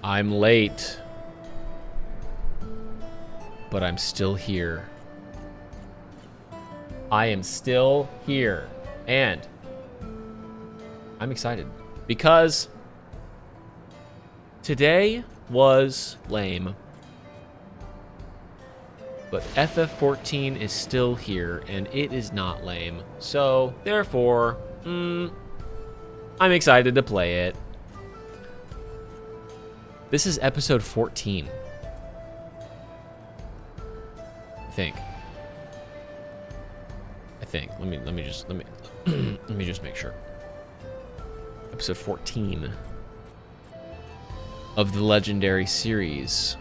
I'm late. But I'm still here. I am still here. And I'm excited because today was lame. But FF14 is still here and it is not lame. So, therefore, I'm excited to play it. This is episode 14. I think. Let me just make sure. Episode 14 of the legendary series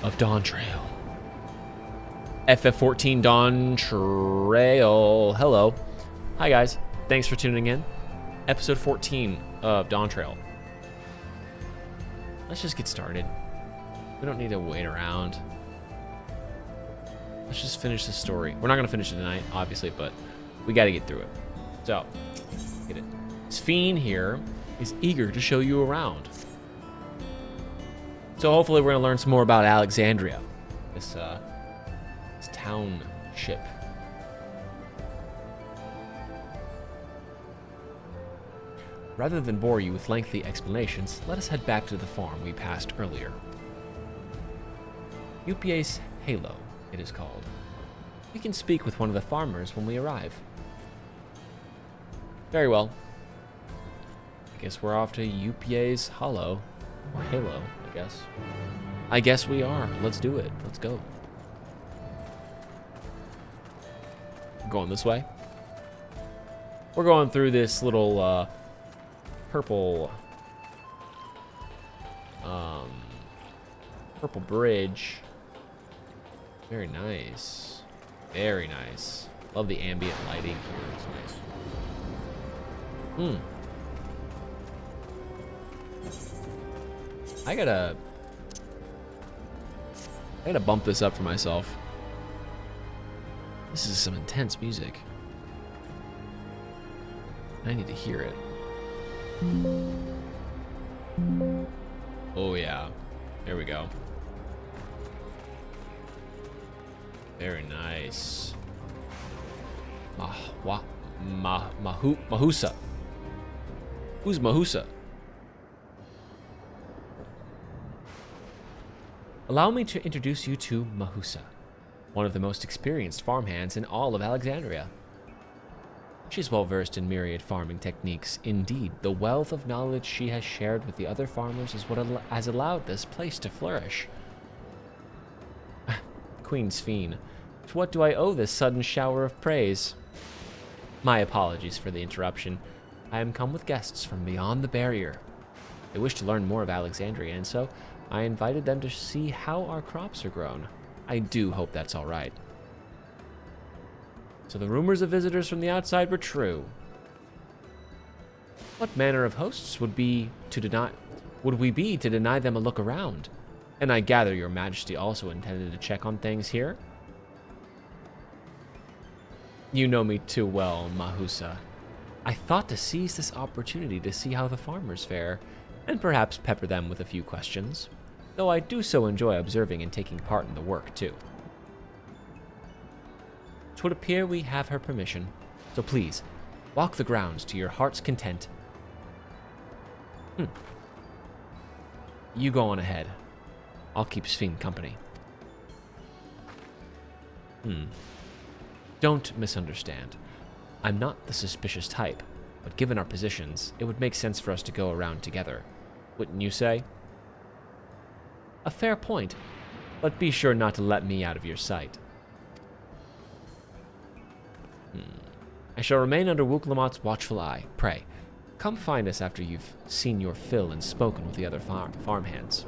of Dawntrail. FF14 Dawntrail. Hello. Hi guys. Thanks for tuning in. Episode 14 of Dawntrail. Let's just get started. We don't need to wait around. Let's just finish the story. We're not going to finish it tonight, obviously, but we got to get through it. So, get it. Sphene here is eager to show you around. So hopefully we're going to learn some more about Alexandria, this township. Rather than bore you with lengthy explanations, let us head back to the farm we passed earlier. UPA's Halo, it is called. We can speak with one of the farmers when we arrive. Very well. I guess we're off to UPA's Hollow. Or Halo, I guess. I guess we are. Let's do it. Let's go. Going this way. We're going through this little purple bridge. Very nice. Very nice. Love the ambient lighting here. It's nice. I gotta bump this up for myself. This is some intense music. I need to hear it. Oh yeah. There we go. Very nice. Mahusa. Who's Mahusa? Allow me to introduce you to Mahusa, one of the most experienced farmhands in all of Alexandria. She's well versed in myriad farming techniques. Indeed, the wealth of knowledge she has shared with the other farmers is what has allowed this place to flourish. Queen Sphene, to what do I owe this sudden shower of praise? My apologies for the interruption. I am come with guests from beyond the barrier. They wish to learn more of Alexandria, and so I invited them to see how our crops are grown. I do hope that's all right. So the rumors of visitors from the outside were true. What manner of hosts would we be to deny them a look around? And I gather your majesty also intended to check on things here? You know me too well, Mahusa. I thought to seize this opportunity to see how the farmers fare, and perhaps pepper them with a few questions, though I do so enjoy observing and taking part in the work too. It would appear we have her permission, so please, walk the grounds to your heart's content. You go on ahead. I'll keep Sphene company. Don't misunderstand. I'm not the suspicious type, but given our positions, it would make sense for us to go around together. Wouldn't you say? A fair point, but be sure not to let me out of your sight. I shall remain under Wuklamot's watchful eye. Pray, come find us after you've seen your fill and spoken with the other farmhands.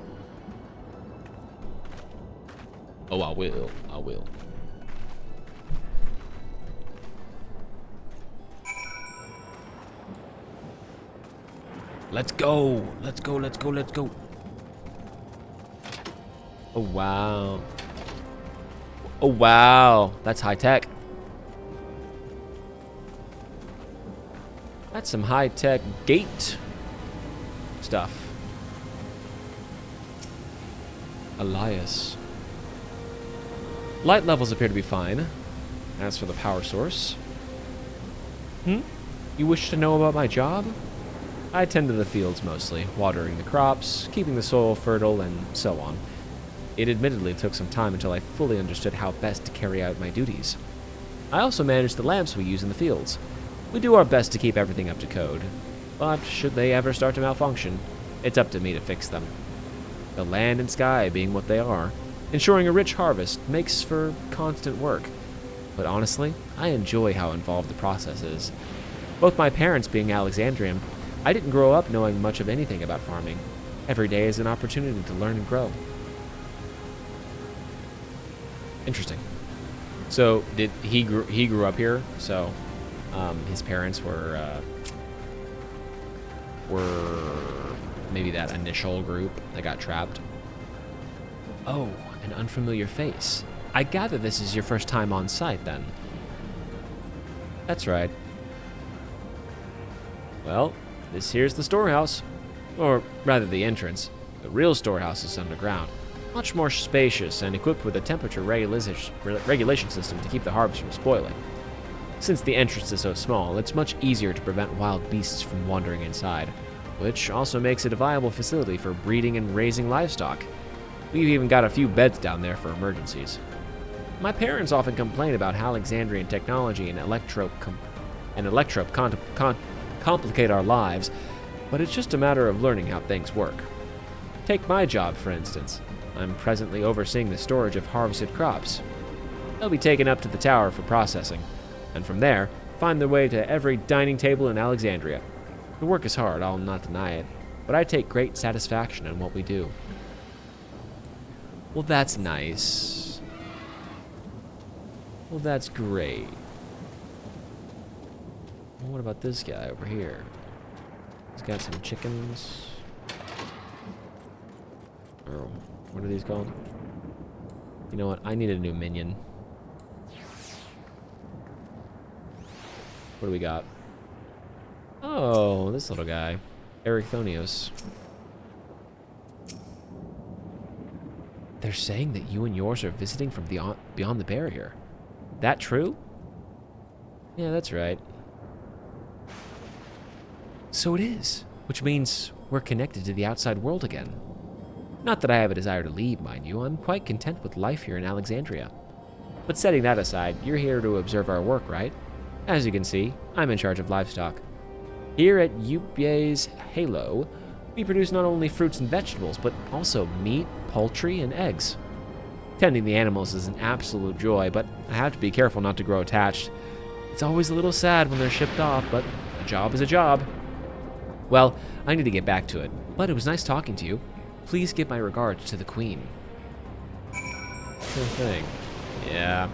Oh, I will. I will. Let's go. Let's go. Let's go. Let's go. Oh, wow. Oh, wow. That's high tech. That's some high tech gate. stuff. Elias. Light levels appear to be fine. As for the power source... You wish to know about my job? I tend to the fields mostly, watering the crops, keeping the soil fertile, and so on. It admittedly took some time until I fully understood how best to carry out my duties. I also manage the lamps we use in the fields. We do our best to keep everything up to code, but should they ever start to malfunction, it's up to me to fix them. The land and sky being what they are, ensuring a rich harvest makes for constant work. But honestly, I enjoy how involved the process is. Both my parents being Alexandrian, I didn't grow up knowing much of anything about farming. Every day is an opportunity to learn and grow. Interesting. So did he grew up here? So his parents were maybe that initial group that got trapped. Oh, an unfamiliar face. I gather this is your first time on site then. That's right. Well, this here's the storehouse. Or rather the entrance. The real storehouse is underground. Much more spacious and equipped with a temperature regulation system to keep the harvest from spoiling. Since the entrance is so small, it's much easier to prevent wild beasts from wandering inside, which also makes it a viable facility for breeding and raising livestock. We've even got a few beds down there for emergencies. My parents often complain about how Alexandrian technology and electrope complicate our lives, but it's just a matter of learning how things work. Take my job, for instance. I'm presently overseeing the storage of harvested crops. They'll be taken up to the tower for processing, and from there, find their way to every dining table in Alexandria. The work is hard, I'll not deny it, but I take great satisfaction in what we do. Well, that's nice. Well, that's great. Well, what about this guy over here? He's got some chickens. Oh, what are these called? You know what? I need a new minion. What do we got? Oh, this little guy. Ericthonios. They're saying that you and yours are visiting from beyond the barrier. That true? Yeah, that's right. So it is, which means we're connected to the outside world again. Not that I have a desire to leave, mind you. I'm quite content with life here in Alexandria. But setting that aside, you're here to observe our work, right? As you can see, I'm in charge of livestock. Here at Ubye's Halo, we produce not only fruits and vegetables, but also meat, poultry, and eggs. Tending the animals is an absolute joy, but I have to be careful not to grow attached. It's always a little sad when they're shipped off, but a job is a job. Well, I need to get back to it, but it was nice talking to you. Please give my regards to the Queen. Sure thing. Yeah.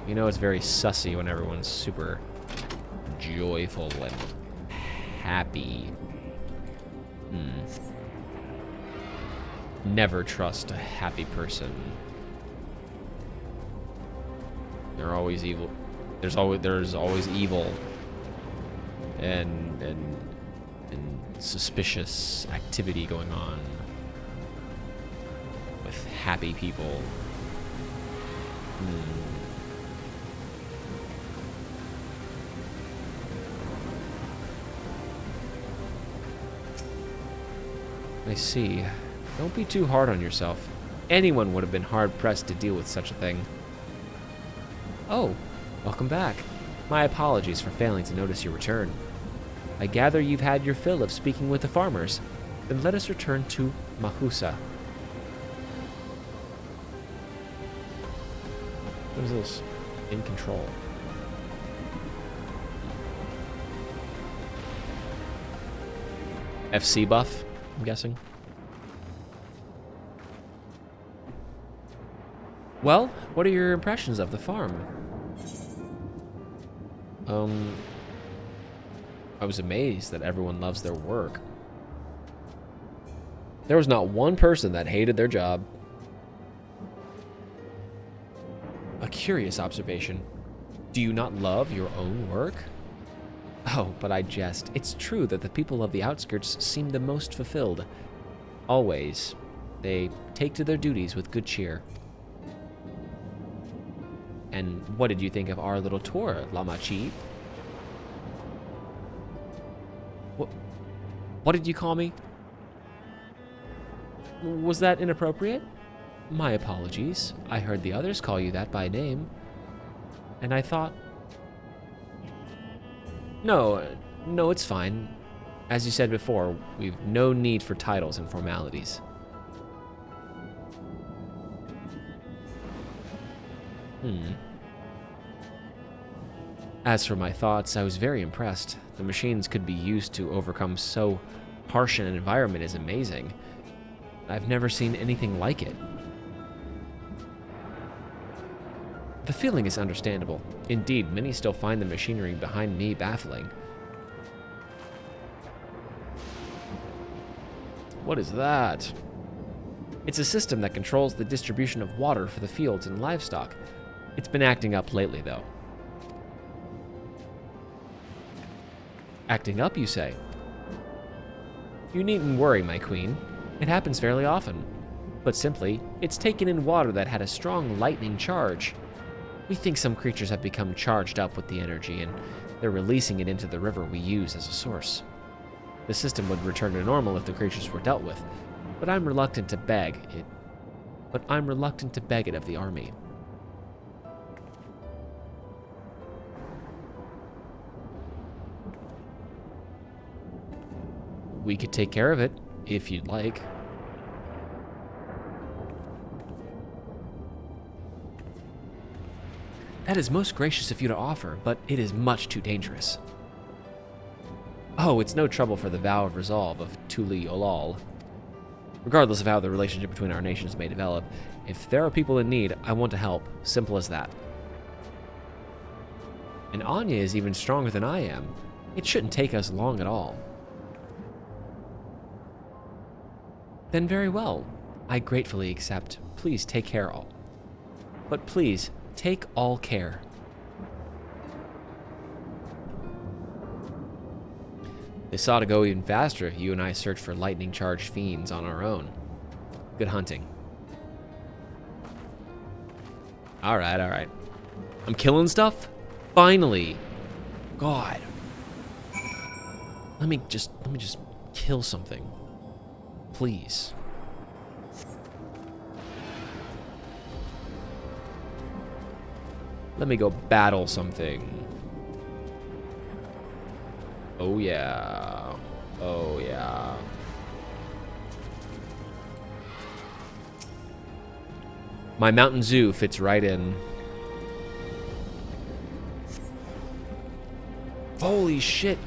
You know it's very sussy when everyone's super joyful and happy. Never trust a happy person. They're always evil. There's always evil and suspicious activity going on with happy people. I see. Don't be too hard on yourself. Anyone would have been hard-pressed to deal with such a thing. Oh, welcome back. My apologies for failing to notice your return. I gather you've had your fill of speaking with the farmers. Then let us return to Mahusa. What is this? In control. FC buff, I'm guessing. Well, what are your impressions of the farm? I was amazed that everyone loves their work. There was not one person that hated their job. A curious observation. Do you not love your own work? Oh, but I jest. It's true that the people of the outskirts seem the most fulfilled. Always. They take to their duties with good cheer. And what did you think of our little tour, Lamachi? What did you call me? Was that inappropriate? My apologies. I heard the others call you that by name. And I thought... No, it's fine. As you said before, we've no need for titles and formalities. As for my thoughts, I was very impressed. The machines could be used to overcome so harsh an environment is amazing. I've never seen anything like it. The feeling is understandable. Indeed, many still find the machinery behind me baffling. What is that? It's a system that controls the distribution of water for the fields and livestock. It's been acting up lately, though. Acting up, you say? You needn't worry, my queen. It happens fairly often. But simply, it's taken in water that had a strong lightning charge. We think some creatures have become charged up with the energy, and they're releasing it into the river we use as a source. The system would return to normal if the creatures were dealt with, but I'm reluctant to beg it. Of the army. We could take care of it, if you'd like. That is most gracious of you to offer, but it is much too dangerous. Oh, it's no trouble for the vow of resolve of Tuli Olal. Regardless of how the relationship between our nations may develop, if there are people in need, I want to help. Simple as that. And Anya is even stronger than I am. It shouldn't take us long at all. Then very well. I gratefully accept. Please take care all. But please, take all care. This ought to go even faster if you and I search for lightning-charged fiends on our own. Good hunting. Alright. I'm killing stuff? Finally! God. Let me just kill something. Please. Let me go battle something. Oh yeah. Oh yeah. My Mountain Zoo fits right in. Holy shit.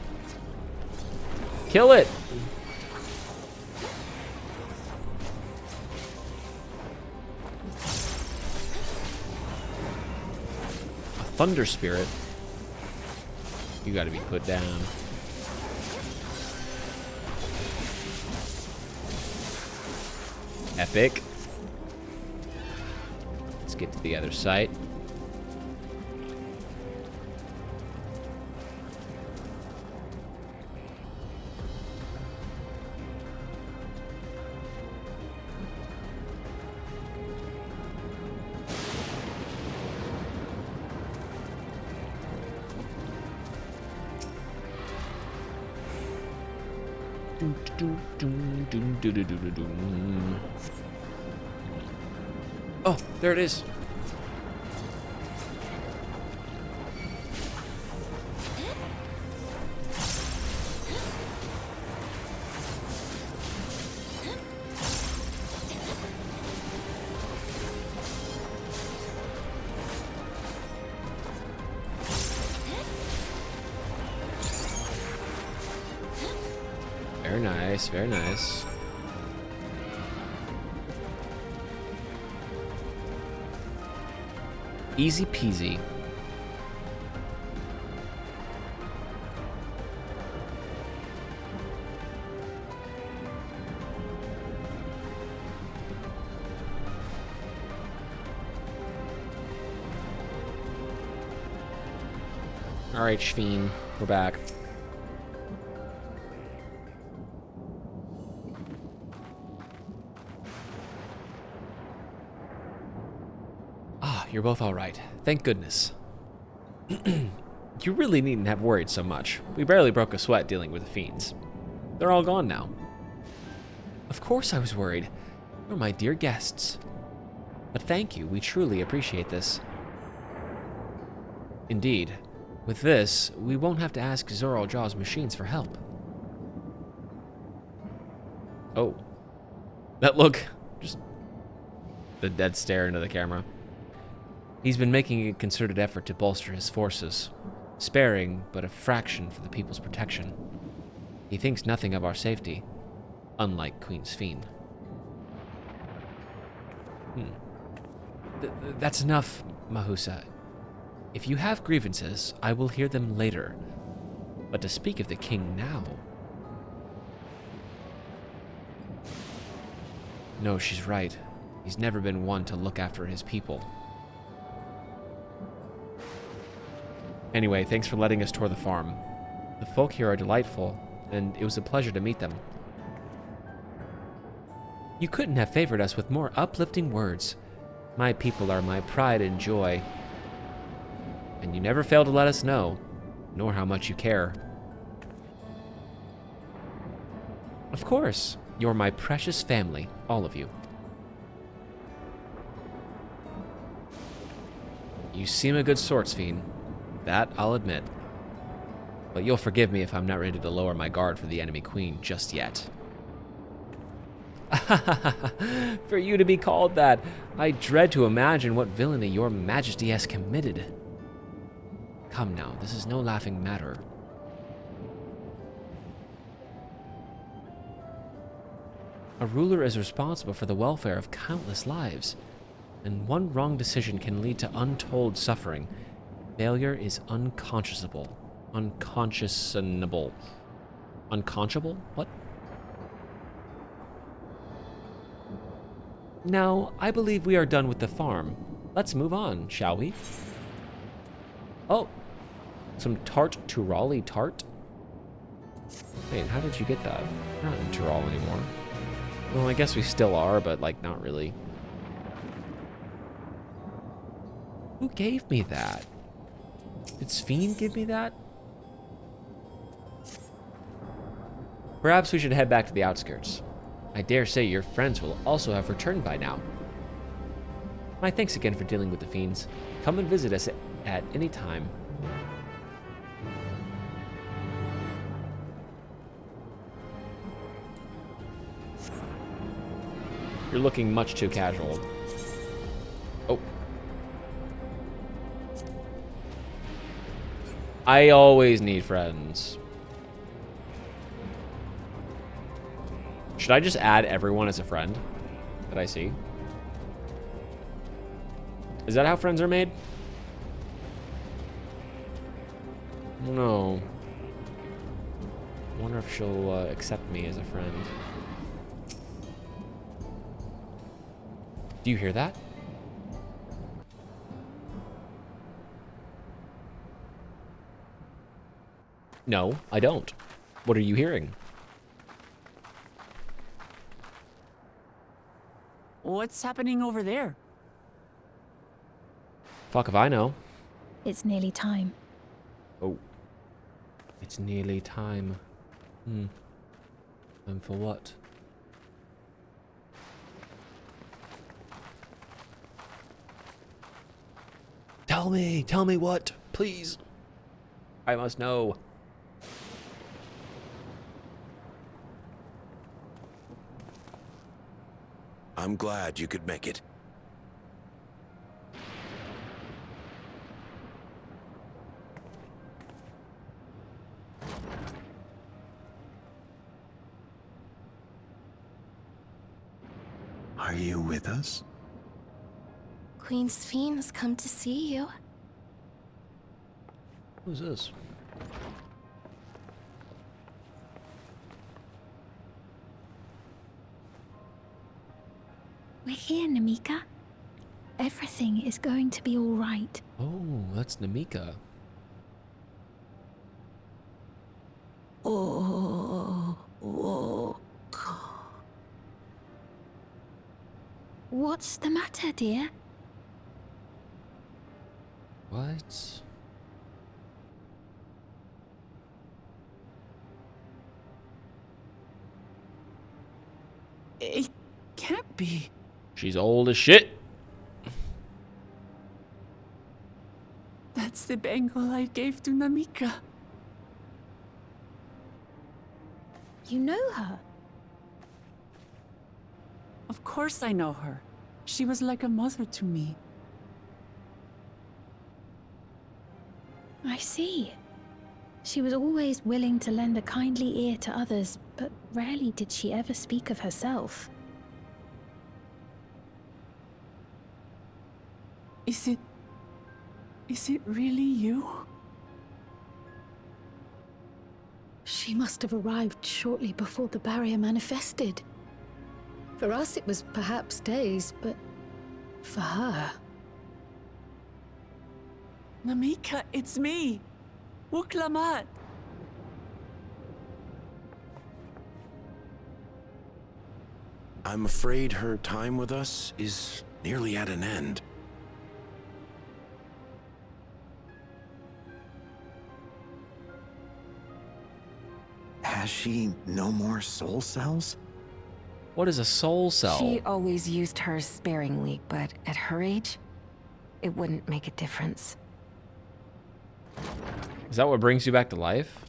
Kill it. Thunder Spirit. You gotta be put down. Epic. Let's get to the other site. Oh, there it is. Very nice, very nice. Easy peasy. Alright, Shveen, we're back. you're both all right. Thank goodness. You really needn't have worried so much. We barely broke a sweat dealing with the fiends. They're all gone now. Of course I was worried. You're my dear guests. But thank you, we truly appreciate this. Indeed. With this, we won't have to ask Zoral Jaw's machines for help. Oh. That look. Just the dead stare into the camera. He's been making a concerted effort to bolster his forces, sparing but a fraction for the people's protection. He thinks nothing of our safety, unlike Queen's Fiend. That's enough, Mahusa. If you have grievances, I will hear them later. But to speak of the king now... No, she's right. He's never been one to look after his people. Anyway, thanks for letting us tour the farm. The folk here are delightful, and it was a pleasure to meet them. You couldn't have favored us with more uplifting words. My people are my pride and joy. And you never fail to let us know, nor how much you care. Of course, you're my precious family, all of you. You seem a good swordsfiend. That I'll admit. But you'll forgive me if I'm not ready to lower my guard for the enemy queen just yet. For you to be called that, I dread to imagine what villainy your majesty has committed. Come now, this is no laughing matter. A ruler is responsible for the welfare of countless lives, and one wrong decision can lead to untold suffering. Failure is unconscionable. Unconscionable. Unconscionable? What? Now, I believe we are done with the farm. Let's move on, shall we? Oh, some tart Turali tart? Wait, how did you get that? We're not in Tural anymore. Well, I guess we still are, but, like, not really. Who gave me that? Did Sphene give me that? Perhaps we should head back to the outskirts. I dare say your friends will also have returned by now. My thanks again for dealing with the fiends. Come and visit us at any time. You're looking much too casual. Oh. I always need friends. Should I just add everyone as a friend that I see? Is that how friends are made? No. I wonder if she'll accept me as a friend. Do you hear that? No, I don't. What are you hearing? What's happening over there? Fuck if I know. It's nearly time. Oh. It's nearly time. Time for what? Tell me what, please. I must know. I'm glad you could make it. Are you with us? Queen Sphene has come to see you. Who's this? We're here, Namika. Everything is going to be all right. Oh, that's Namika. Oh. What's the matter, dear? What? It can't be. She's old as shit. That's the bangle I gave to Namika. You know her? Of course I know her. She was like a mother to me. I see. She was always willing to lend a kindly ear to others, but rarely did she ever speak of herself. Is it really you? She must have arrived shortly before the barrier manifested. For us, it was perhaps days, but for her... Namika, it's me. Wuklamat. I'm afraid her time with us is nearly at an end. Has she no more soul cells? What is a soul cell? She always used hers sparingly, but at her age, it wouldn't make a difference. Is that what brings you back to life?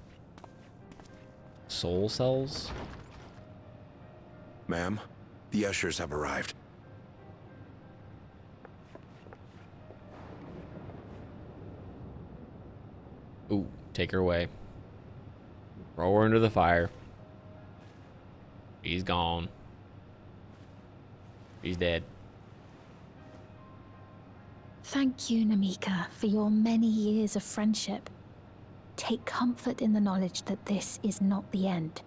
Soul cells? Ma'am, the ushers have arrived. Ooh, take her away. Throw her into the fire. She's gone. She's dead. Thank you, Namika, for your many years of friendship. Take comfort in the knowledge that this is not the end.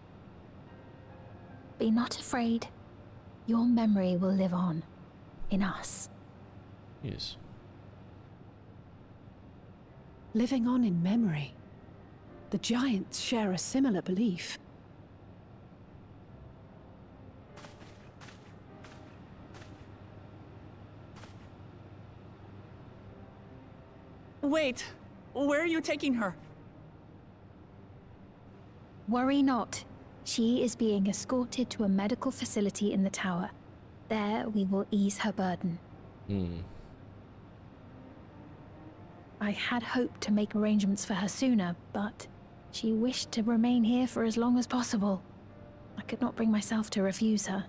Be not afraid. Your memory will live on in us. Yes. living on in memory. The giants share a similar belief. Wait, where are you taking her? Worry not. She is being escorted to a medical facility in the tower. There we will ease her burden. I had hoped to make arrangements for her sooner, but she wished to remain here for as long as possible. I could not bring myself to refuse her.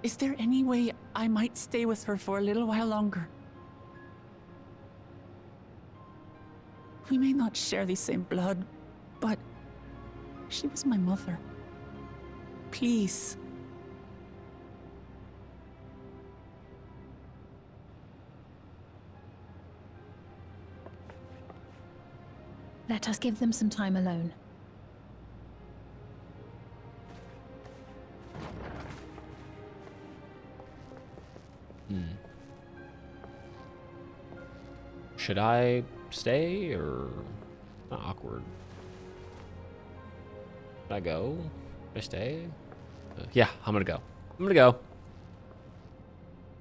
Is there any way I might stay with her for a little while longer? We may not share the same blood, but she was my mother. Please. Let us give them some time alone. Should I stay or not awkward? Should I go? Should I stay? Yeah, I'm gonna go. I'm gonna go.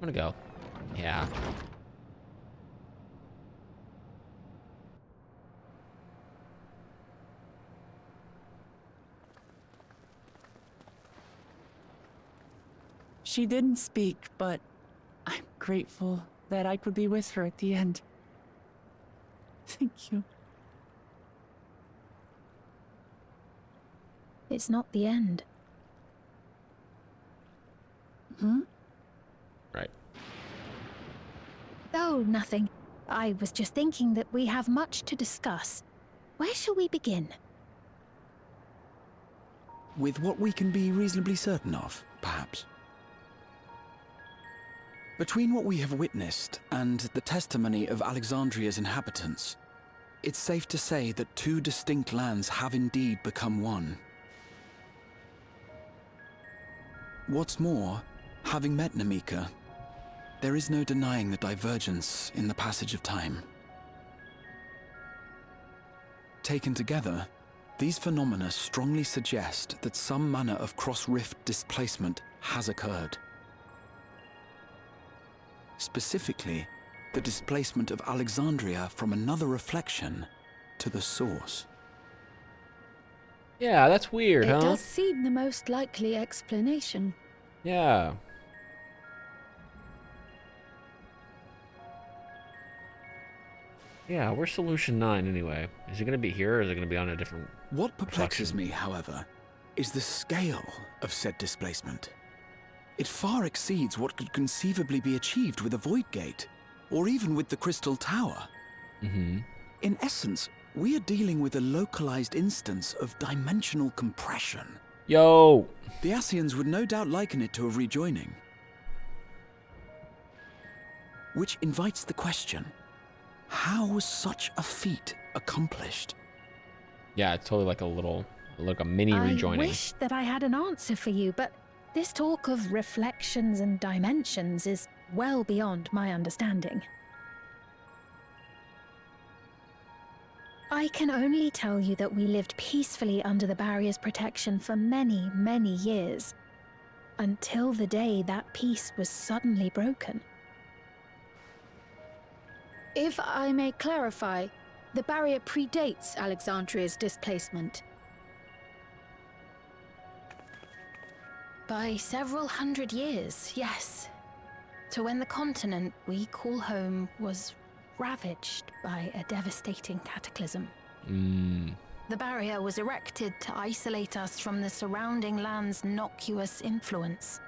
I'm gonna go. Yeah. She didn't speak, but I'm grateful that I could be with her at the end. Thank you. It's not the end. Right. Oh, nothing. I was just thinking that we have much to discuss. Where shall we begin? With what we can be reasonably certain of, perhaps. Between what we have witnessed and the testimony of Alexandria's inhabitants, it's safe to say that two distinct lands have indeed become one. What's more, having met Namika, there is no denying the divergence in the passage of time. Taken together, these phenomena strongly suggest that some manner of cross-rift displacement has occurred. Specifically, the displacement of Alexandria from another reflection to the source. Yeah, that's weird, It huh? does seem the most likely explanation. Yeah. Yeah, where's solution 9 anyway? Is it going to be here or is it going to be on a different... What perplexes reflection? me, however, is the scale of said displacement. It far exceeds what could conceivably be achieved with a void gate, or even with the Crystal Tower. Mm-hmm. In essence, we are dealing with a localized instance of dimensional compression. Yo! The Ascians would no doubt liken it to a rejoining. Which invites the question, how was such a feat accomplished? Yeah, it's totally like a mini rejoining. I wish that I had an answer for you, but this talk of reflections and dimensions is well beyond my understanding. I can only tell you that we lived peacefully under the barrier's protection for many, many years, until the day that peace was suddenly broken. If I may clarify, the barrier predates Alexandria's displacement. By several hundred years, yes. To when the continent we call home was ravaged by a devastating cataclysm. The barrier was erected to isolate us from the surrounding land's innocuous influence.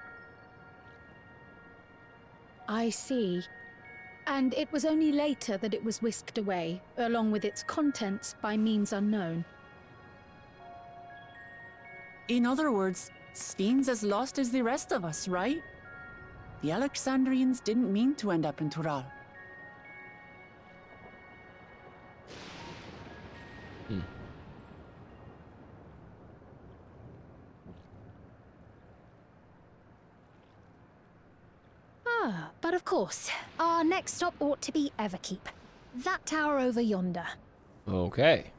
I see. And it was only later that it was whisked away, along with its contents, by means unknown. In other words, Sphene's as lost as the rest of us, right? The Alexandrians didn't mean to end up in Tural. But of course, our next stop ought to be Everkeep. That tower over yonder. Okay.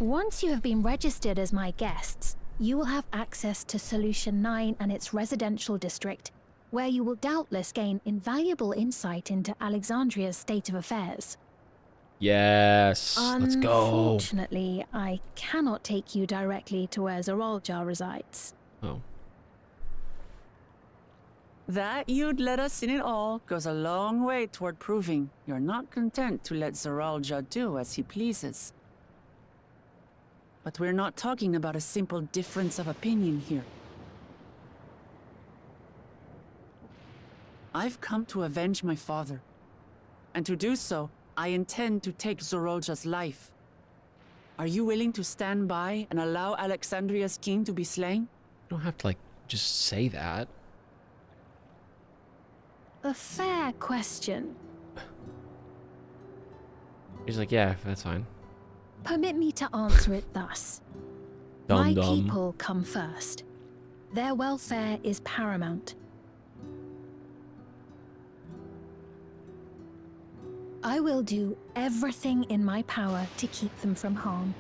Once you have been registered as my guests, you will have access to Solution 9 and its residential district, where you will doubtless gain invaluable insight into Alexandria's state of affairs. Yes, let's go. Unfortunately, I cannot take you directly to where Zoraljar resides. Oh. That you'd let us in it all goes a long way toward proving you're not content to let Zoraljar do as he pleases. But we're not talking about a simple difference of opinion here. I've come to avenge my father. And to do so, I intend to take Zoraljar's life. Are you willing to stand by and allow Alexandria's king to be slain? You don't have to, just say that. A fair question. He's like, yeah, that's fine. Permit me to answer it thus. My Dum-dum. people come first. Their welfare is paramount. I will do everything in my power to keep them from harm.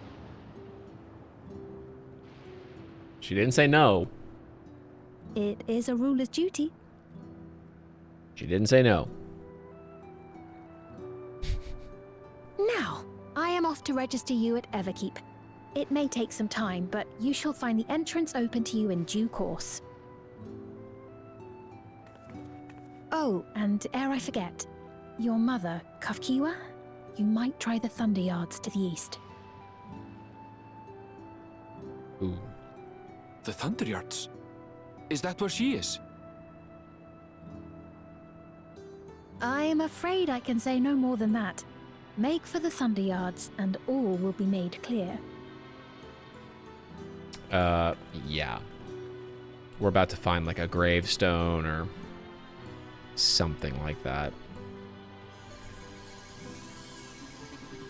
She didn't say no. It is a ruler's duty. She didn't say no. Now, I am off to register you at Everkeep. It may take some time, but you shall find the entrance open to you in due course. Oh, and ere I forget, your mother, Kafkiwa, you might try the Thunder Yards to the east. Ooh. The Thunder Yards? Is that where she is? I'm afraid I can say no more than that. Make for the Thunder Yards, and all will be made clear. Yeah. We're about to find a gravestone or something like that.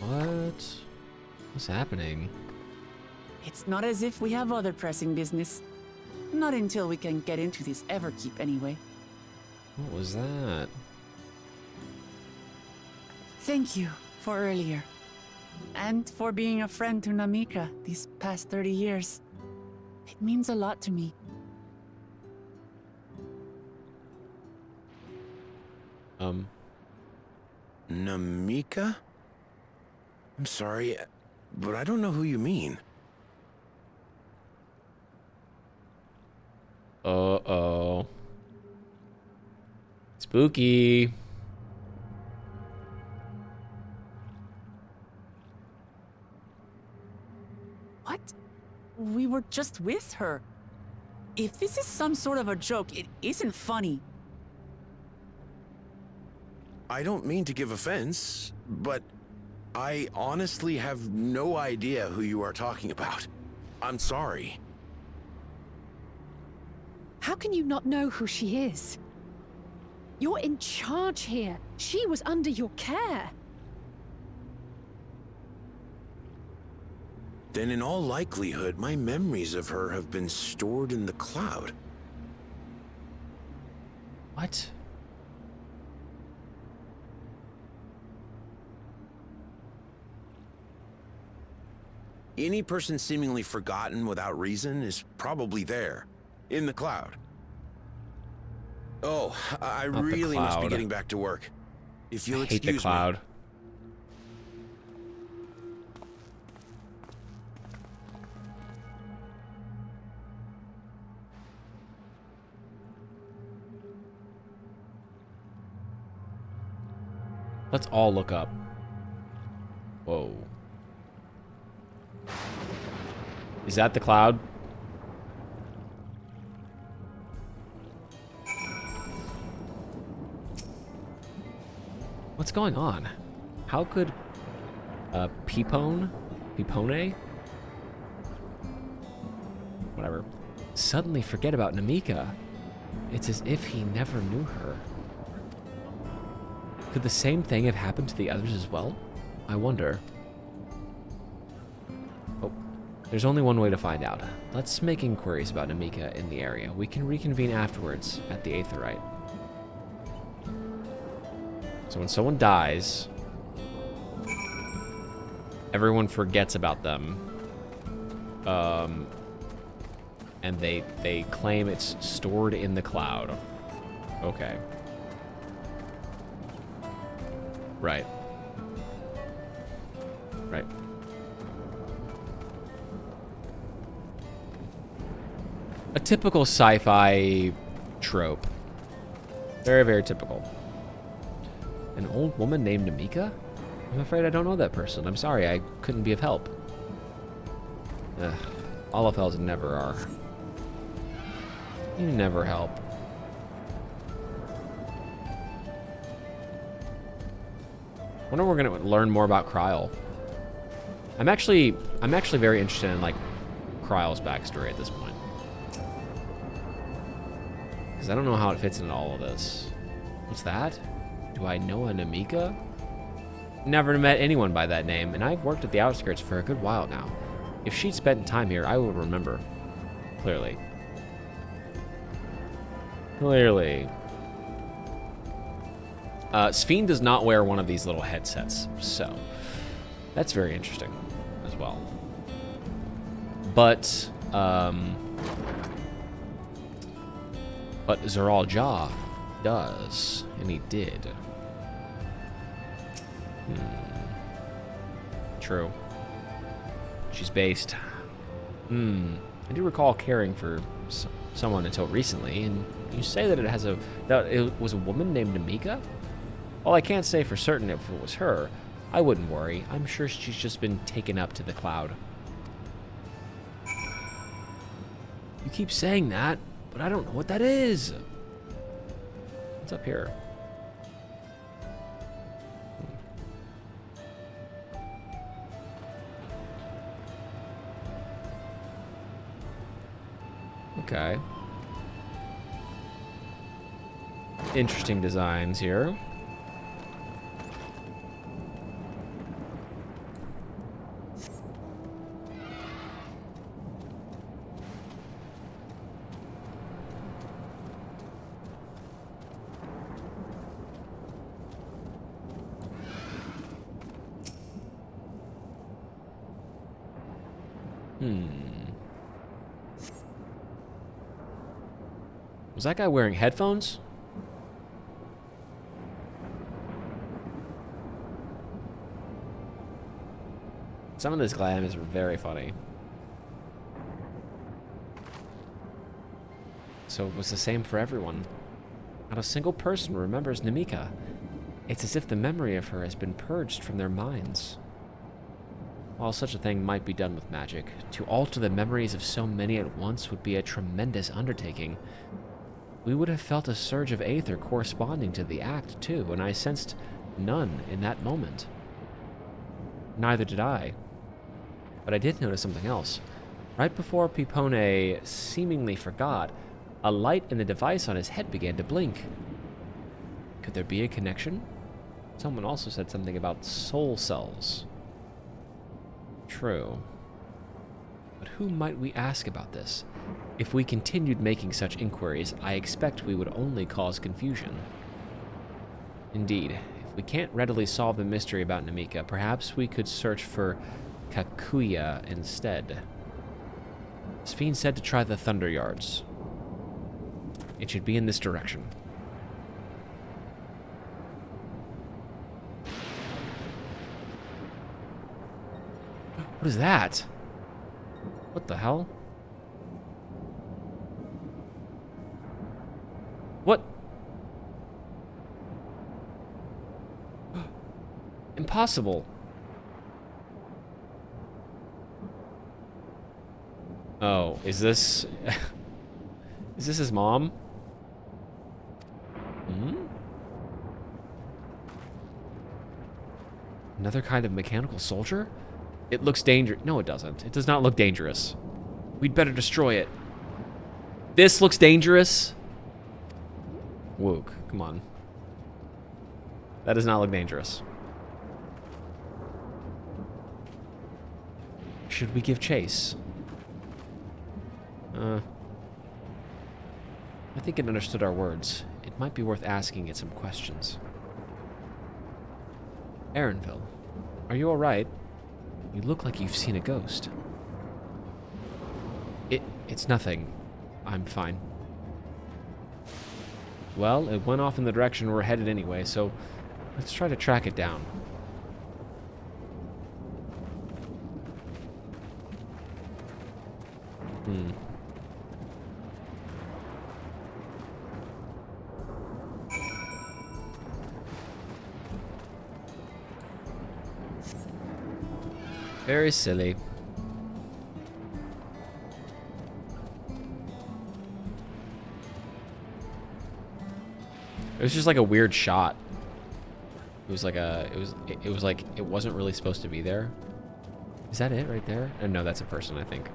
What's happening? It's not as if we have other pressing business. Not until we can get into this Everkeep anyway. What was that? Thank you for earlier. And for being a friend to Namika these past 30 years. It means a lot to me. Namika? I'm sorry, but I don't know who you mean. Uh-oh. Spooky. What? We were just with her. If this is some sort of a joke, it isn't funny. I don't mean to give offense, but I honestly have no idea who you are talking about. I'm sorry. How can you not know who she is? You're in charge here. She was under your care. Then in all likelihood, my memories of her have been stored in the cloud. What? Any person seemingly forgotten without reason is probably there, in the cloud. Oh, I Not the really must be cloud. getting back to work. If you'll I hate excuse the cloud. me. Let's all look up. Whoa. Is that the cloud? What's going on? How could Pipone? Whatever. Suddenly forget about Namika. It's as if he never knew her. Could the same thing have happened to the others as well? I wonder. Oh, there's only one way to find out. Let's make inquiries about Namika in the area. We can reconvene afterwards at the Aetheryte. So when someone dies, everyone forgets about them. And they claim it's stored in the cloud. Okay. Right. Right. A typical sci-fi trope. Very, very typical. An old woman named Namika? I'm afraid I don't know that person. I'm sorry, I couldn't be of help. Ugh, all of elves never are. You never help. I wonder if we're gonna learn more about Kryl. I'm actually very interested in like Kryl's backstory at this point. Because I don't know how it fits into all of this. What's that? Do I know a Namika? Never met anyone by that name, and I've worked at the outskirts for a good while now. If she'd spent time here, I would remember. Clearly. Clearly. Sphene does not wear one of these little headsets, so that's very interesting as well. But Zeral Jah does, and he did. True. She's based. I do recall caring for someone until recently, and you say that it was a woman named Namika? Well, I can't say for certain if it was her. I wouldn't worry. I'm sure she's just been taken up to the cloud. You keep saying that, but I don't know what that is. What's up here? Okay. Interesting designs here. Was that guy wearing headphones? Some of this glam is very funny. So it was the same for everyone. Not a single person remembers Namika. It's as if the memory of her has been purged from their minds. While such a thing might be done with magic, to alter the memories of so many at once would be a tremendous undertaking. We would have felt a surge of aether corresponding to the act, too, and I sensed none in that moment. Neither did I. But I did notice something else. Right before Pipone seemingly forgot, a light in the device on his head began to blink. Could there be a connection? Someone also said something about soul cells. True. But who might we ask about this? If we continued making such inquiries, I expect we would only cause confusion. Indeed, if we can't readily solve the mystery about Namika, perhaps we could search for Kakuya instead. Sphene said to try the Thunder Yards. It should be in this direction. What is that? What the hell? What? Impossible. Oh, is this... is this his mom? Hmm? Another kind of mechanical soldier? It looks dangerous. No, it doesn't. It does not look dangerous. We'd better destroy it. This looks dangerous? Wook, come on. That does not look dangerous. Should we give chase? I think it understood our words. It might be worth asking it some questions. Erenville, are you alright? You look like you've seen a ghost. It's nothing. I'm fine. Well, it went off in the direction we're headed anyway, so let's try to track it down. Very silly. It was just like a weird shot. It was like a, it was like, it wasn't really supposed to be there. Is that it right there? No, that's a person, I think.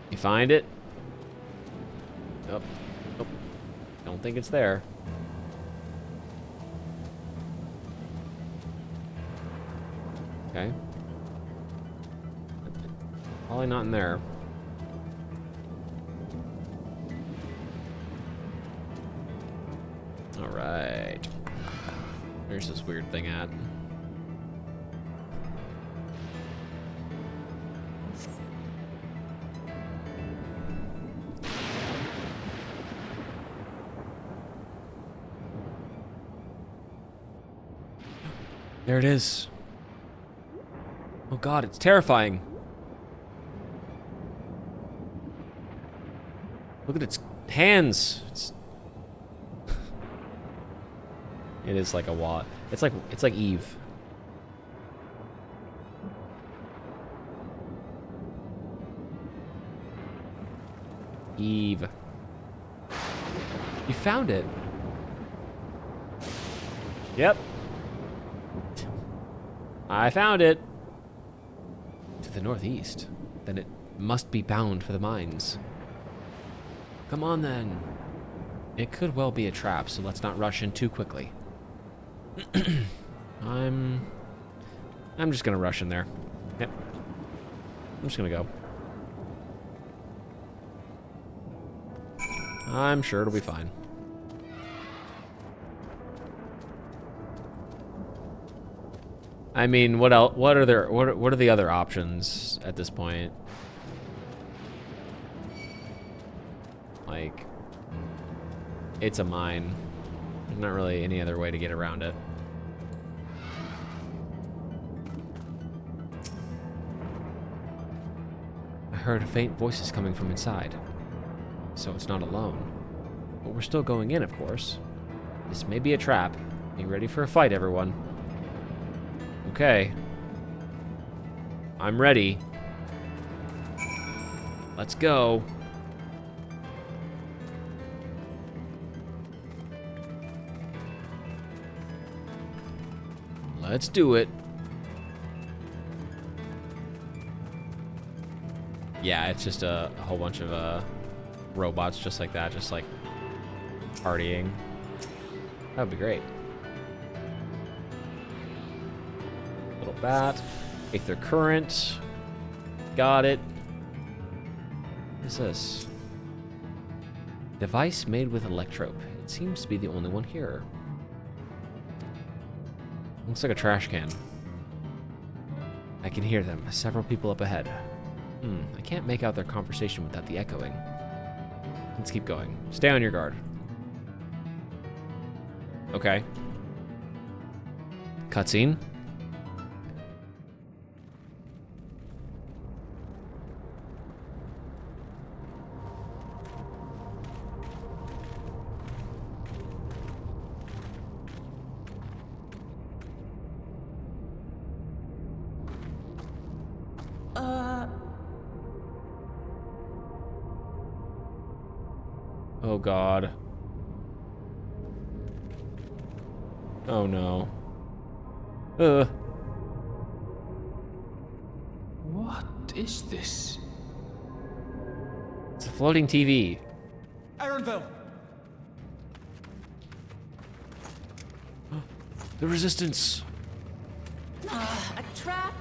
You find it? Nope. Nope. Don't think it's there. Okay. Probably not in there. Alright. Where's this weird thing at? There it is. Oh god, it's terrifying. Look at its hands. It is like a wad. It's like Eve. Eve. You found it. Yep. I found it. To the northeast. Then it must be bound for the mines. Come on then. It could well be a trap, so let's not rush in too quickly. I'm just gonna rush in there. Yep. I'm just gonna go. I'm sure it'll be fine. I mean, what else? What are the other options at this point? Like, it's a mine. There's not really any other way to get around it. I heard faint voices coming from inside, so it's not alone. But we're still going in, of course. This may be a trap. Be ready for a fight, everyone. Okay. I'm ready. Let's go. Let's do it. Yeah, it's just a whole bunch of robots just like that, just like partying. That would be great. Little bat. Aether current. Got it. What is this? Device made with electrope. It seems to be the only one here. Looks like a trash can. I can hear them. Several people up ahead. I can't make out their conversation without the echoing. Let's keep going. Stay on your guard. Okay. Cutscene. Oh God. Oh no. What is this? It's a floating TV. Aaronville! The resistance. A trap?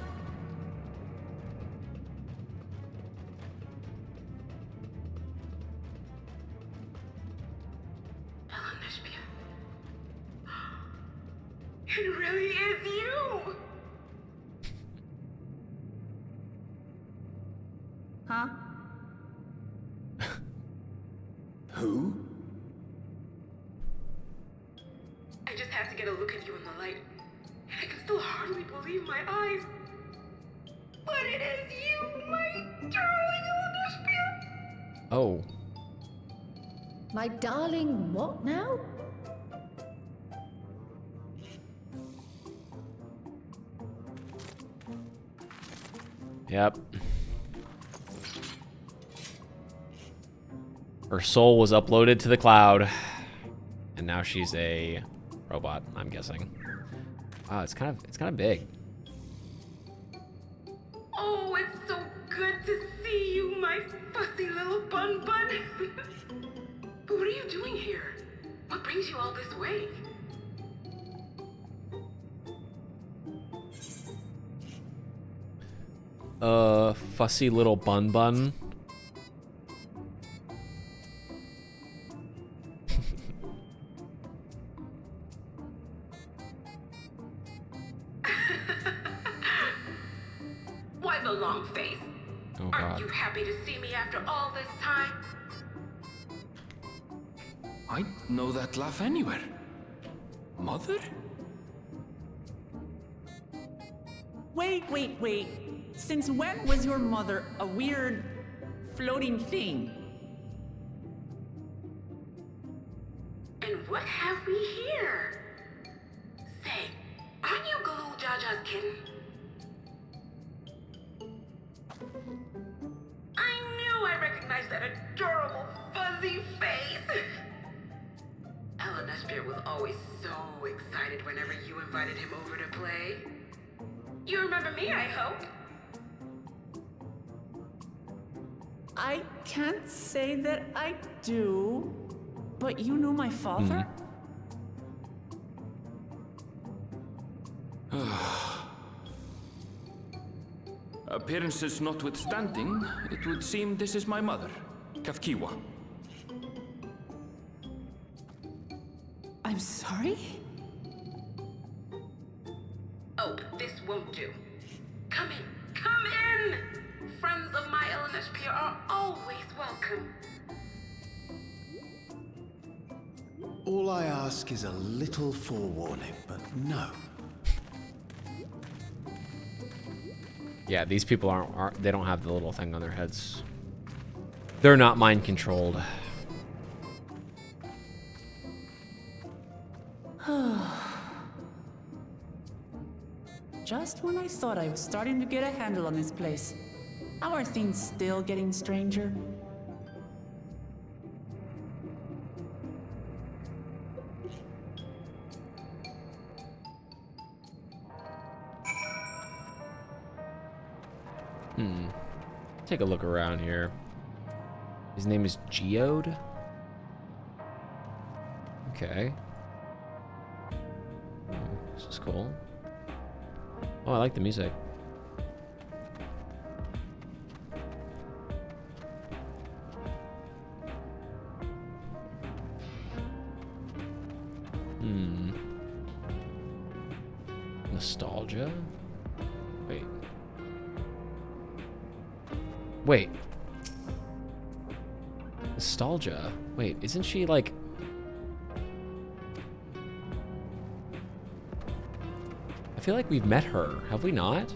It really is you! Huh? Who? I just had to get a look at you in the light, and I can still hardly believe my eyes. But it is you, my darling Olympia! Oh. My darling, what now? Yep. Her soul was uploaded to the cloud, and now she's a robot, I'm guessing. Wow, it's kind of big. Oh, it's so good to see you, my fussy little bun bun. But what are you doing here? What brings you all this way? Fussy little bun bun. Why the long face? Oh, Aren't God. you happy to see me after all this time? I know that laugh anywhere. Mother? Wait. Since when was your mother a weird floating thing? And what have we here? Say, aren't you Galoo Jaja's kitten? I knew I recognized that adorable fuzzy face. Ellen Espia was always so excited whenever you invited him over to play. You remember me, I hope. I can't say that I do, but you knew my father? Appearances notwithstanding, it would seem this is my mother, Kafkiwa. I'm sorry? Nope, this won't do. Come in, come in! Friends of my Elena's peer are always welcome. All I ask is a little forewarning, but no. Yeah, these people aren't they don't have the little thing on their heads. They're not mind controlled. Just when I thought I was starting to get a handle on this place, how are things still getting stranger? Take a look around here. His name is Geode. Okay. This is cool. Oh, I like the music. Nostalgia? Wait. Nostalgia? Wait, isn't she like... I feel like we've met her. Have we not?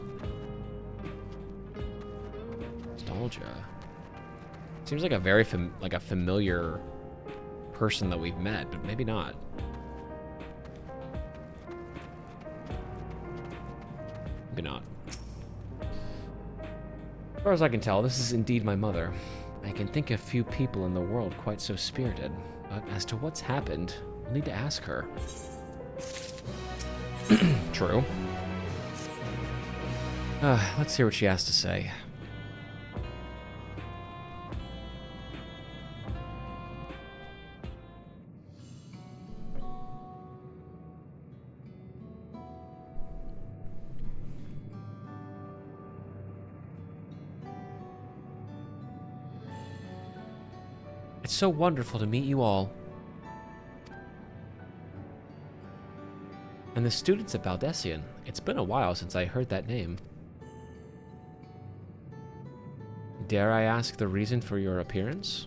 Nostalgia. Seems like a very familiar person that we've met, but maybe not. Maybe not. As far as I can tell, this is indeed my mother. I can think of few people in the world quite so spirited, but as to what's happened, I'll need to ask her. True. Let's hear what she has to say. It's so wonderful to meet you all. And the students at Baldessian. It's been a while since I heard that name. Dare I ask the reason for your appearance?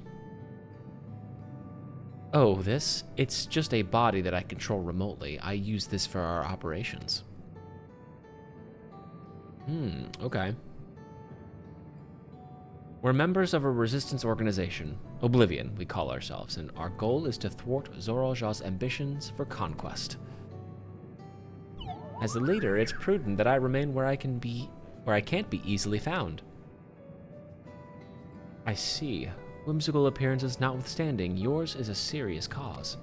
Oh, this? It's just a body that I control remotely. I use this for our operations. Okay. We're members of a resistance organization, Oblivion, we call ourselves, and our goal is to thwart Zoralja's ambitions for conquest. As the leader, it's prudent that I remain where I can't be easily found. I see. Whimsical appearances notwithstanding, yours is a serious cause.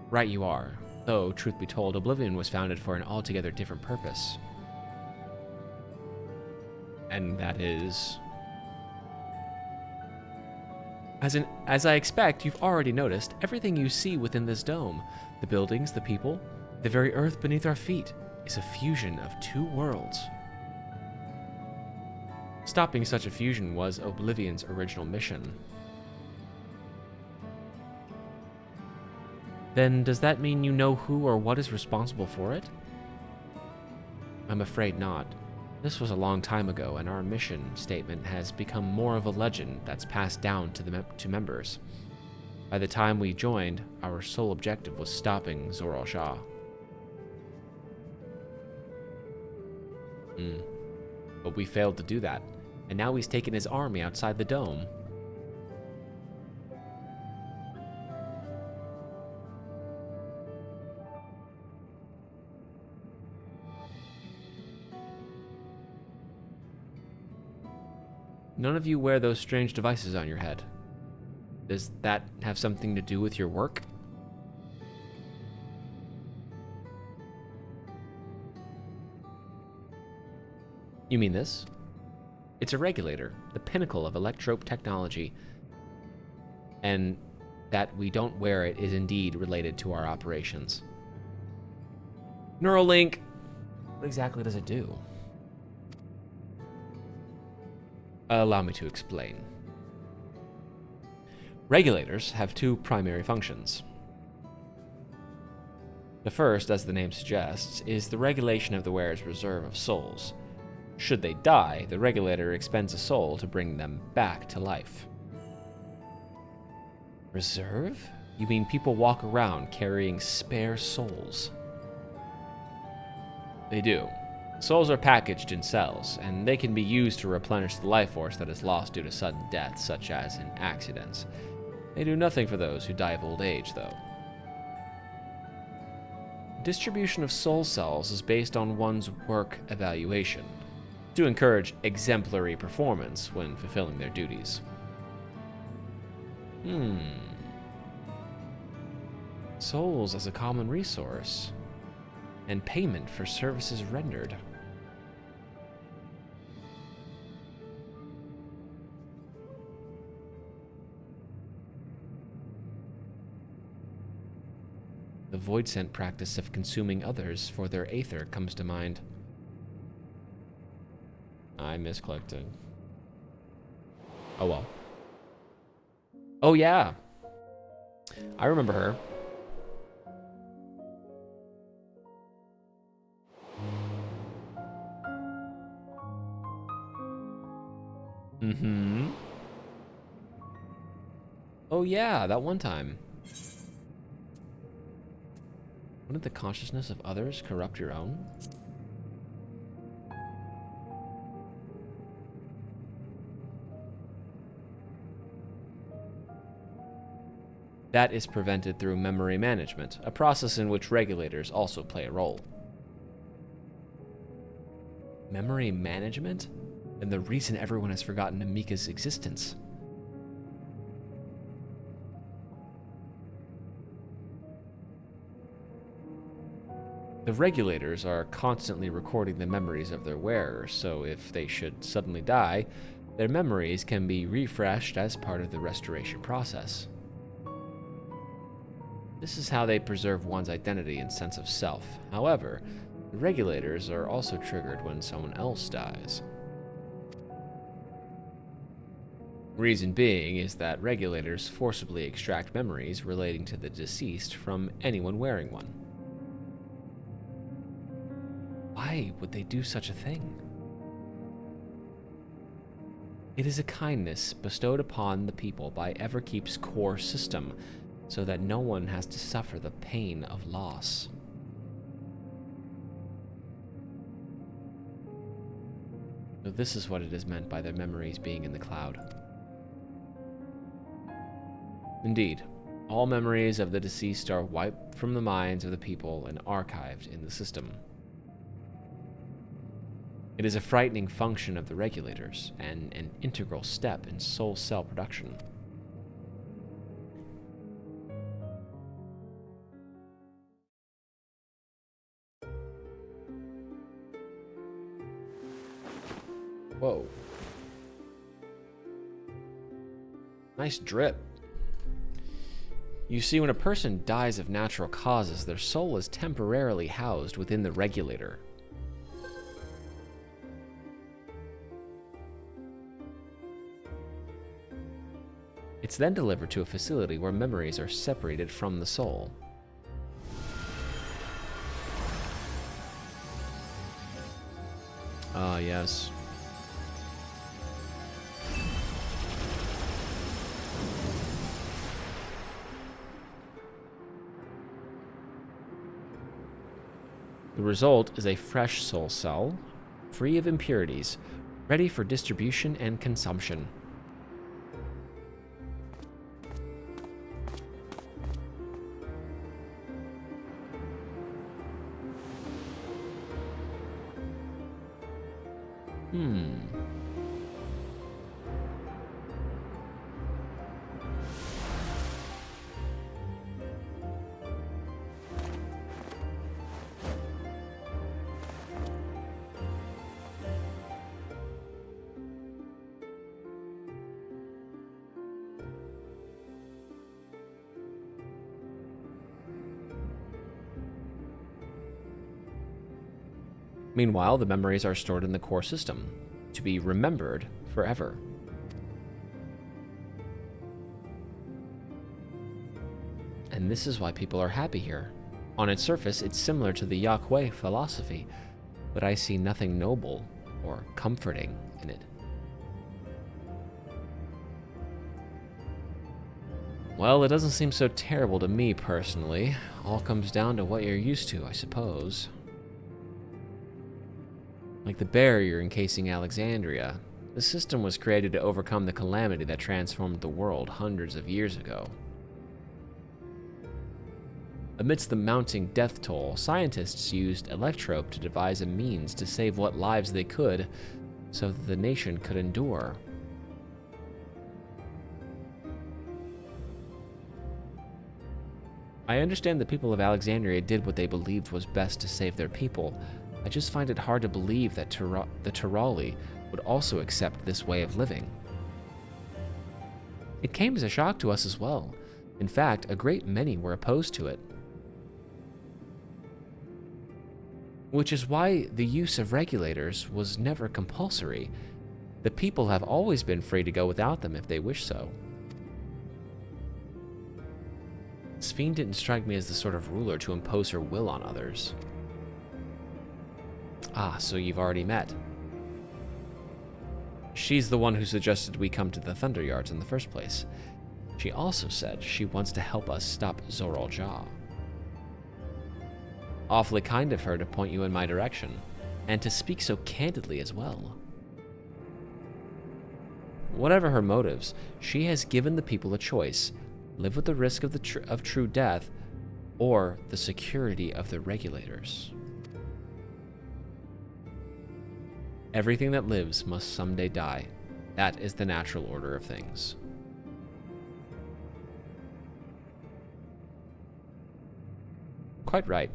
Right you are, though, truth be told, Oblivion was founded for an altogether different purpose. And that is... As I expect, you've already noticed, everything you see within this dome, the buildings, the people, the very earth beneath our feet, is a fusion of two worlds. Stopping such a fusion was Oblivion's original mission. Then does that mean you know who or what is responsible for it? I'm afraid not. This was a long time ago, and our mission statement has become more of a legend that's passed down to members. By the time we joined, our sole objective was stopping Zoralja. But we failed to do that, and now he's taken his army outside the dome. None of you wear those strange devices on your head. Does that have something to do with your work? You mean this? It's a regulator, the pinnacle of electrope technology. And that we don't wear it is indeed related to our operations. Neuralink! What exactly does it do? Allow me to explain. Regulators have two primary functions. The first, as the name suggests, is the regulation of the wearer's reserve of souls. Should they die, the regulator expends a soul to bring them back to life. Reserve? You mean people walk around carrying spare souls? They do. Souls are packaged in cells, and they can be used to replenish the life force that is lost due to sudden death, such as in accidents. They do nothing for those who die of old age, though. Distribution of soul cells is based on one's work evaluation, to encourage exemplary performance when fulfilling their duties. Souls as a common resource, and payment for services rendered. The void-sent practice of consuming others for their aether comes to mind. I misclicked it. Oh well. Oh yeah. I remember her. Mm-hmm. Oh yeah, that one time. Wouldn't the consciousness of others corrupt your own? That is prevented through memory management, a process in which regulators also play a role. Memory management? And the reason everyone has forgotten Namika's existence. The regulators are constantly recording the memories of their wearers, so if they should suddenly die, their memories can be refreshed as part of the restoration process. This is how they preserve one's identity and sense of self. However, the regulators are also triggered when someone else dies. Reason being is that regulators forcibly extract memories relating to the deceased from anyone wearing one. Why would they do such a thing? It is a kindness bestowed upon the people by Everkeep's core system, so that no one has to suffer the pain of loss. So this is what it is meant by their memories being in the cloud. Indeed, all memories of the deceased are wiped from the minds of the people and archived in the system. It is a frightening function of the regulators and an integral step in soul cell production. Whoa. Nice drip. You see, when a person dies of natural causes, their soul is temporarily housed within the regulator. It's then delivered to a facility where memories are separated from the soul. Ah, yes. The result is a fresh soul cell, free of impurities, ready for distribution and consumption. Meanwhile, the memories are stored in the core system, to be remembered forever. And this is why people are happy here. On its surface, it's similar to the Yahweh philosophy, but I see nothing noble or comforting in it. Well, it doesn't seem so terrible to me personally. All comes down to what you're used to, I suppose. Like the barrier encasing Alexandria, the system was created to overcome the calamity that transformed the world hundreds of years ago. Amidst the mounting death toll, scientists used Electrope to devise a means to save what lives they could so that the nation could endure. I understand the people of Alexandria did what they believed was best to save their people. I just find it hard to believe that the Tirali would also accept this way of living. It came as a shock to us as well. In fact, a great many were opposed to it. Which is why the use of regulators was never compulsory. The people have always been free to go without them if they wish so. Sphene didn't strike me as the sort of ruler to impose her will on others. Ah, so you've already met. She's the one who suggested we come to the Thunder Yards in the first place. She also said she wants to help us stop Zoral Jah. Awfully kind of her to point you in my direction, and to speak so candidly as well. Whatever her motives, she has given the people a choice: live with the risk of true death, or the security of the regulators. Everything that lives must someday die. That is the natural order of things. Quite right.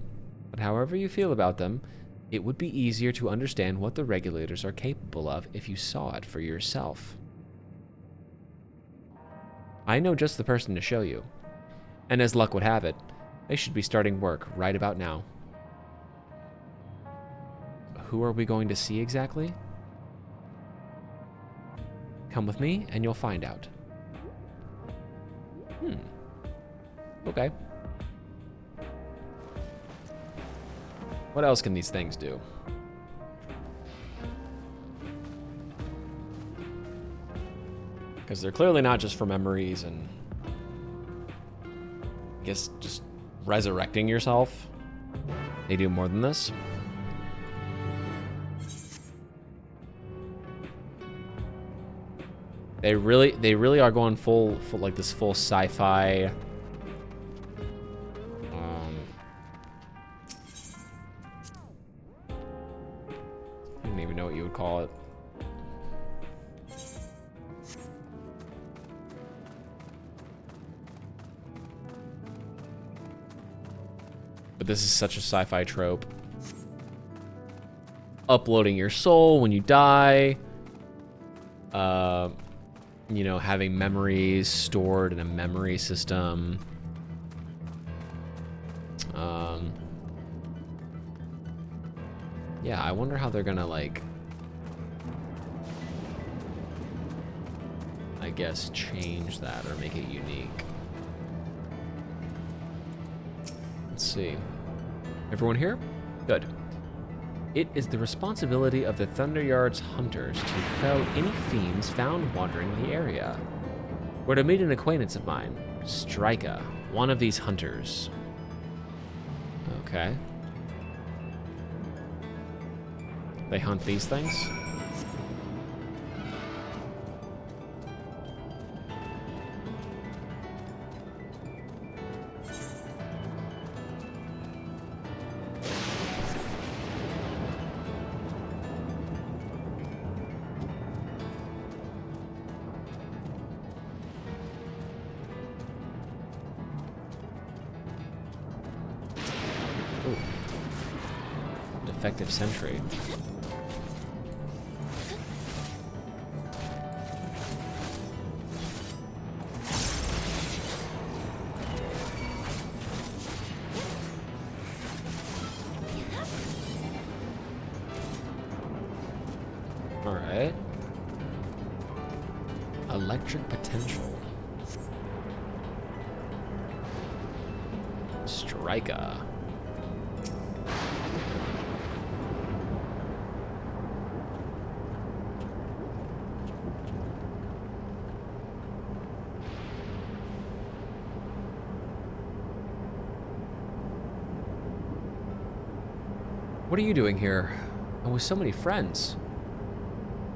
But however you feel about them, it would be easier to understand what the regulators are capable of if you saw it for yourself. I know just the person to show you. And as luck would have it, they should be starting work right about now. Who are we going to see exactly? Come with me and you'll find out. Okay. What else can these things do? Because they're clearly not just for memories and I guess just resurrecting yourself. They do more than this. They really are going full like this full sci-fi. I don't even know what you would call it. But this is such a sci-fi trope. Uploading your soul when you die. You know, having memories stored in a memory system. Yeah, I wonder how they're gonna, like, I guess, change that or make it unique. Let's see. Everyone here? Good. It is the responsibility of the Thunderyard's hunters to fell any fiends found wandering the area. We're to meet an acquaintance of mine, Strika, one of these hunters. Okay. They hunt these things? Defective sentry. All right. Electric potential. Strika. What are you doing here? And with so many friends?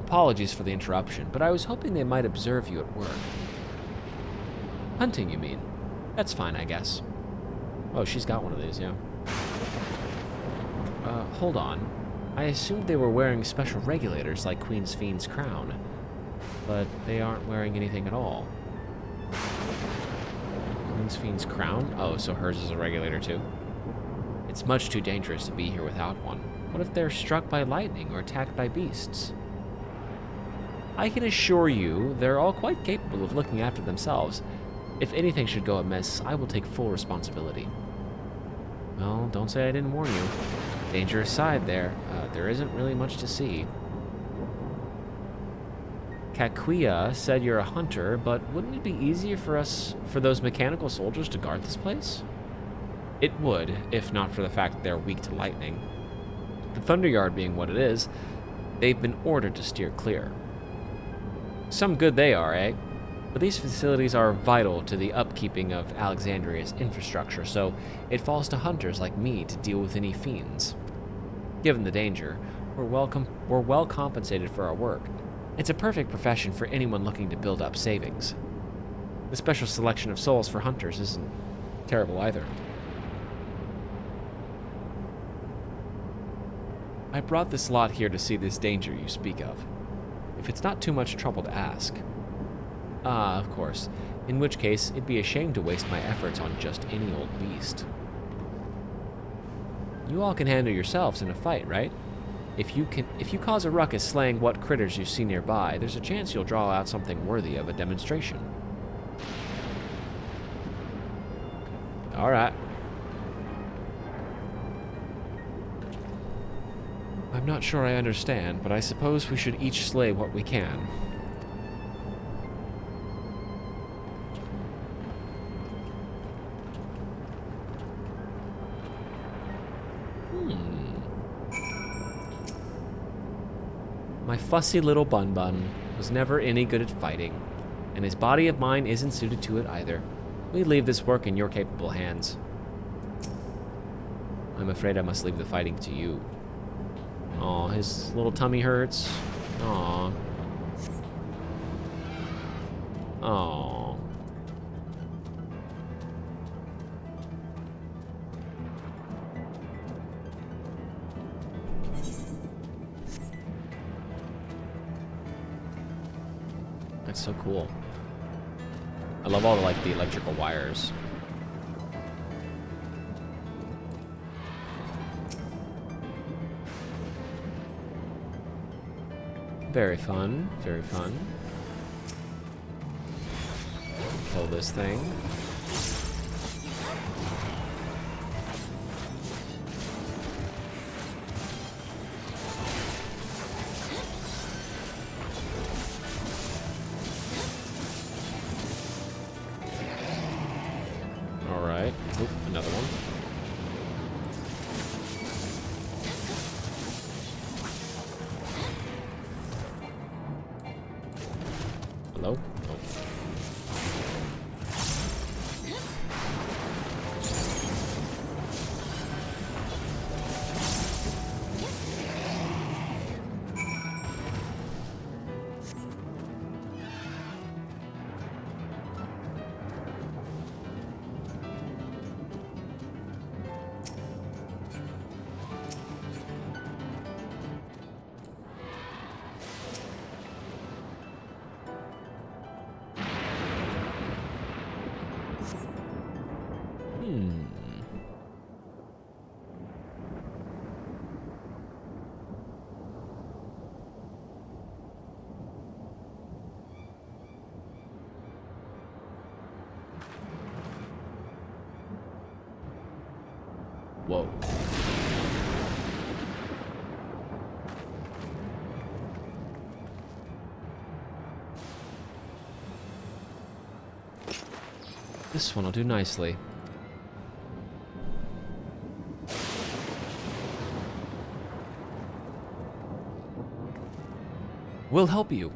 Apologies for the interruption, but I was hoping they might observe you at work. Hunting, you mean? That's fine, I guess. Oh, she's got one of these, yeah. Hold on. I assumed they were wearing special regulators like Queen's Fiend's crown, but they aren't wearing anything at all. Queen's Fiend's crown? Oh, so hers is a regulator too? It's much too dangerous to be here without one. What if they're struck by lightning or attacked by beasts? I can assure you, they're all quite capable of looking after themselves. If anything should go amiss, I will take full responsibility. Well, don't say I didn't warn you. Dangerous side there. There isn't really much to see. Kakuya said you're a hunter, but wouldn't it be easier for those mechanical soldiers to guard this place? It would, if not for the fact that they're weak to lightning. The Thunderyard being what it is, they've been ordered to steer clear. Some good they are, eh? But these facilities are vital to the upkeeping of Alexandria's infrastructure, so it falls to hunters like me to deal with any fiends. Given the danger, we're well compensated for our work. It's a perfect profession for anyone looking to build up savings. The special selection of souls for hunters isn't terrible either. I brought this lot here to see this danger you speak of. If it's not too much trouble to ask. Ah, of course. In which case, it'd be a shame to waste my efforts on just any old beast. You all can handle yourselves in a fight, right? If you cause a ruckus slaying what critters you see nearby, there's a chance you'll draw out something worthy of a demonstration. Alright. I'm not sure I understand, but I suppose we should each slay what we can. My fussy little Bun was never any good at fighting, and his body of mine isn't suited to it either. We leave this work in your capable hands. I'm afraid I must leave the fighting to you. Aw, his little tummy hurts. Aw. Aw. That's so cool. I love all the electrical wires. Very fun, very fun. Kill this thing. Alright. Oop, another one. Hello? Oh. Whoa. This one will do nicely. We'll help you.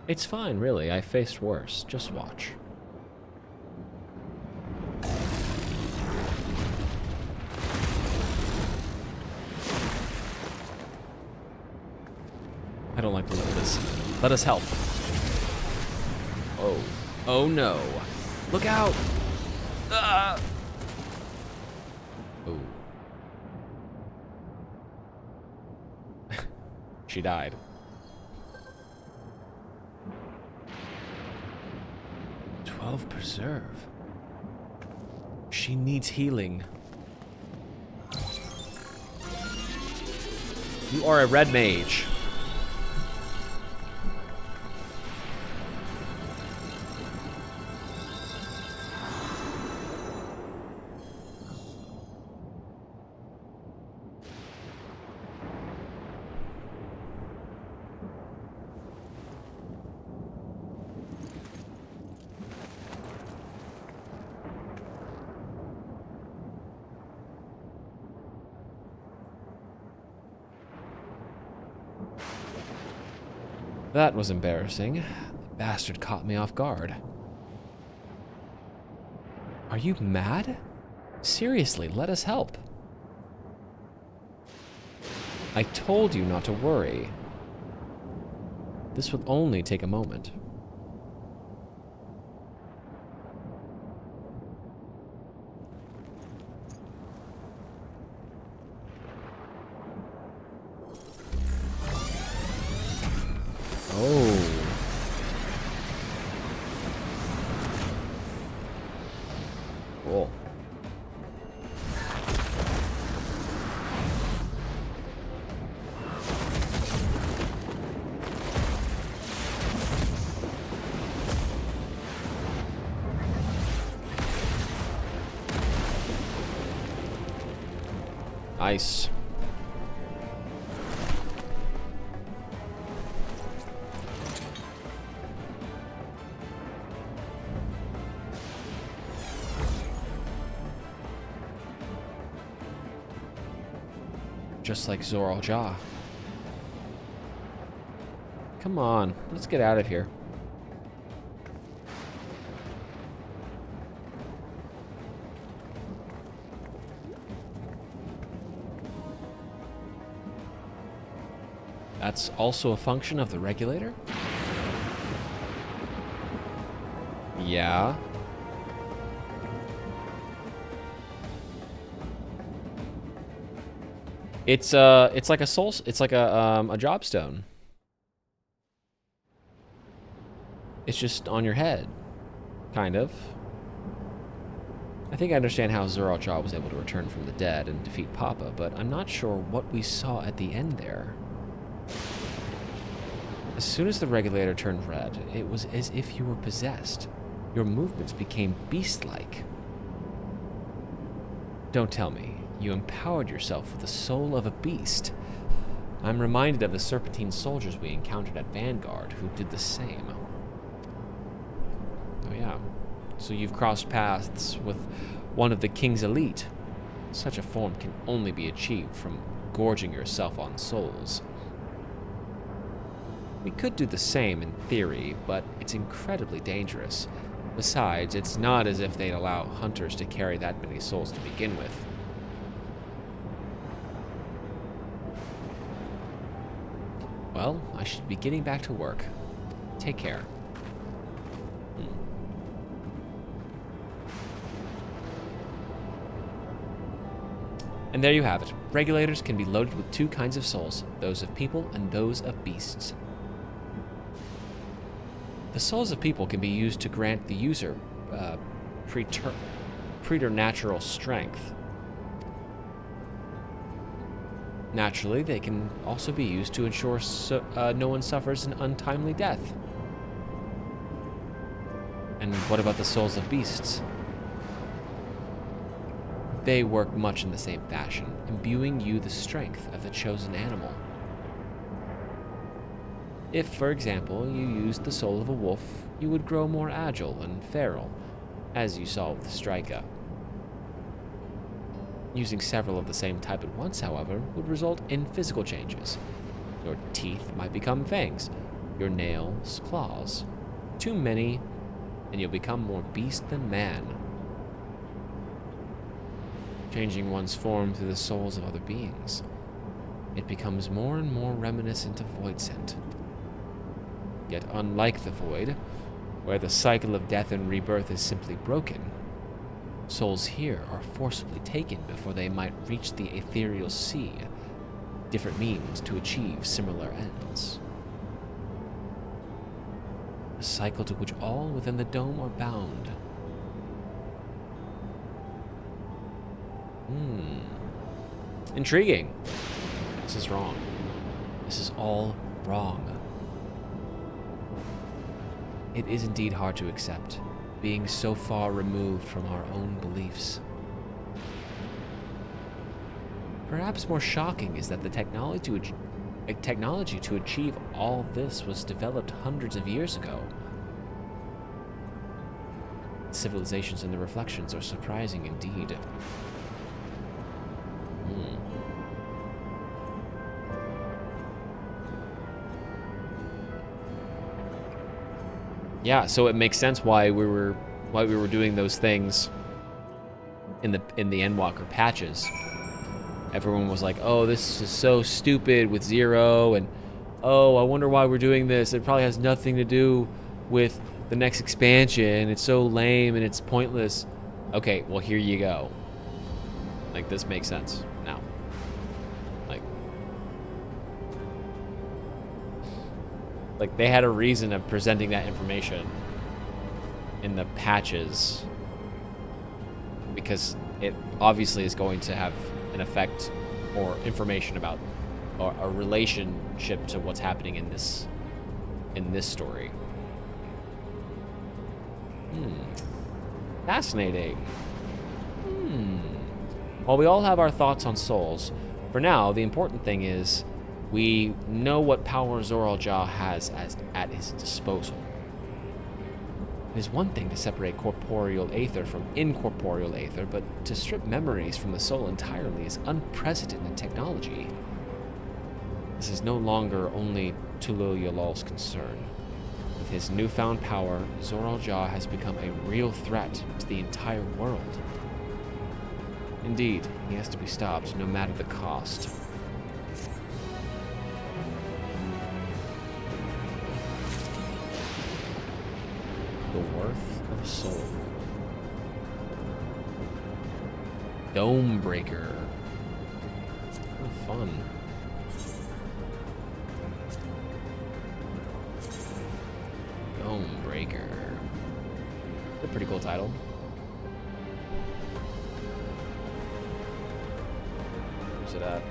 It's fine, really. I faced worse. Just watch. I don't like the look of this. Let us help. Oh. Oh no. Look out! Ah! Oh. She died. Preserve. She needs healing. You are a red mage. That was embarrassing. The bastard caught me off guard. Are you mad? Seriously, let us help. I told you not to worry. This will only take a moment. Oh. Cool. Nice. Just like Zoral Jaw. Come on, let's get out of here. That's also a function of the regulator? Yeah. It's like a soul. It's like a job stone. It's just on your head, kind of. I think I understand how Zoral Jaw was able to return from the dead and defeat Papa, but I'm not sure what we saw at the end there. As soon as the regulator turned red, it was as if you were possessed. Your movements became beast-like. Don't tell me. You empowered yourself with the soul of a beast. I'm reminded of the Serpentine soldiers we encountered at Vanguard, who did the same. Oh yeah. So you've crossed paths with one of the King's elite. Such a form can only be achieved from gorging yourself on souls. We could do the same in theory, but it's incredibly dangerous. Besides, it's not as if they'd allow hunters to carry that many souls to begin with. Well, I should be getting back to work. Take care. And there you have it. Regulators can be loaded with two kinds of souls, those of people and those of beasts. The souls of people can be used to grant the user preternatural strength. Naturally, they can also be used to ensure no one suffers an untimely death. And what about the souls of beasts? They work much in the same fashion, imbuing you the strength of the chosen animal. If, for example, you used the soul of a wolf, you would grow more agile and feral, as you saw with Strika. Using several of the same type at once, however, would result in physical changes. Your teeth might become fangs, your nails, claws. Too many, and you'll become more beast than man. Changing one's form through the souls of other beings. it becomes more and more reminiscent of void scent. Yet unlike the void, where the cycle of death and rebirth is simply broken, souls here are forcibly taken before they might reach the ethereal sea, different means to achieve similar ends. A cycle to which all within the dome are bound. Intriguing. This is wrong. This is all wrong. It is indeed hard to accept, being so far removed from our own beliefs. Perhaps more shocking is that the technology to achieve all this was developed hundreds of years ago. Civilizations and the reflections are surprising indeed. Yeah, so it makes sense why we were doing those things in the Endwalker patches. Everyone was like, "Oh, this is so stupid with Zero," and "Oh, I wonder why we're doing this. It probably has nothing to do with the next expansion. It's so lame and it's pointless." Okay, well here you go. Like, this makes sense now. Like they had a reason of presenting that information in the patches, because it obviously is going to have an effect or information about or a relationship to what's happening in this story. Fascinating. While we all have our thoughts on souls, for now the important thing is we know what power Zoral Ja has at his disposal. It is one thing to separate corporeal aether from incorporeal aether, but to strip memories from the soul entirely is unprecedented technology. This is no longer only Tulul Yalal's concern. With his newfound power, Zoral Ja has become a real threat to the entire world. Indeed, he has to be stopped, no matter the cost. The worth of soul. Dome breaker. Oh, fun. Dome breaker. A pretty cool title. Where's it at?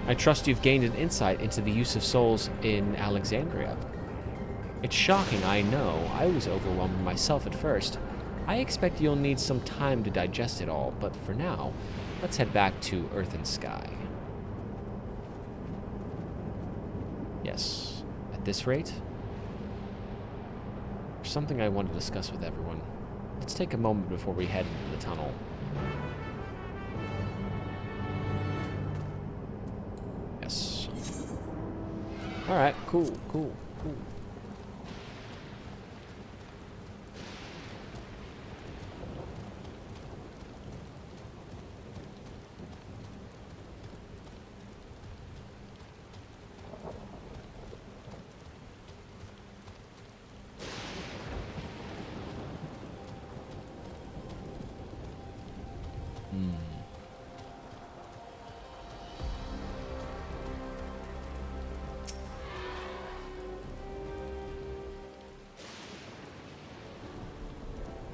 I trust you've gained an insight into the use of souls in Alexandria. It's shocking, I know. I was overwhelmed myself at first. I expect you'll need some time to digest it all, but for now, let's head back to Earth and Sky. Yes, at this rate, there's something I want to discuss with everyone. Let's take a moment before we head into the tunnel. Yes. Alright, cool.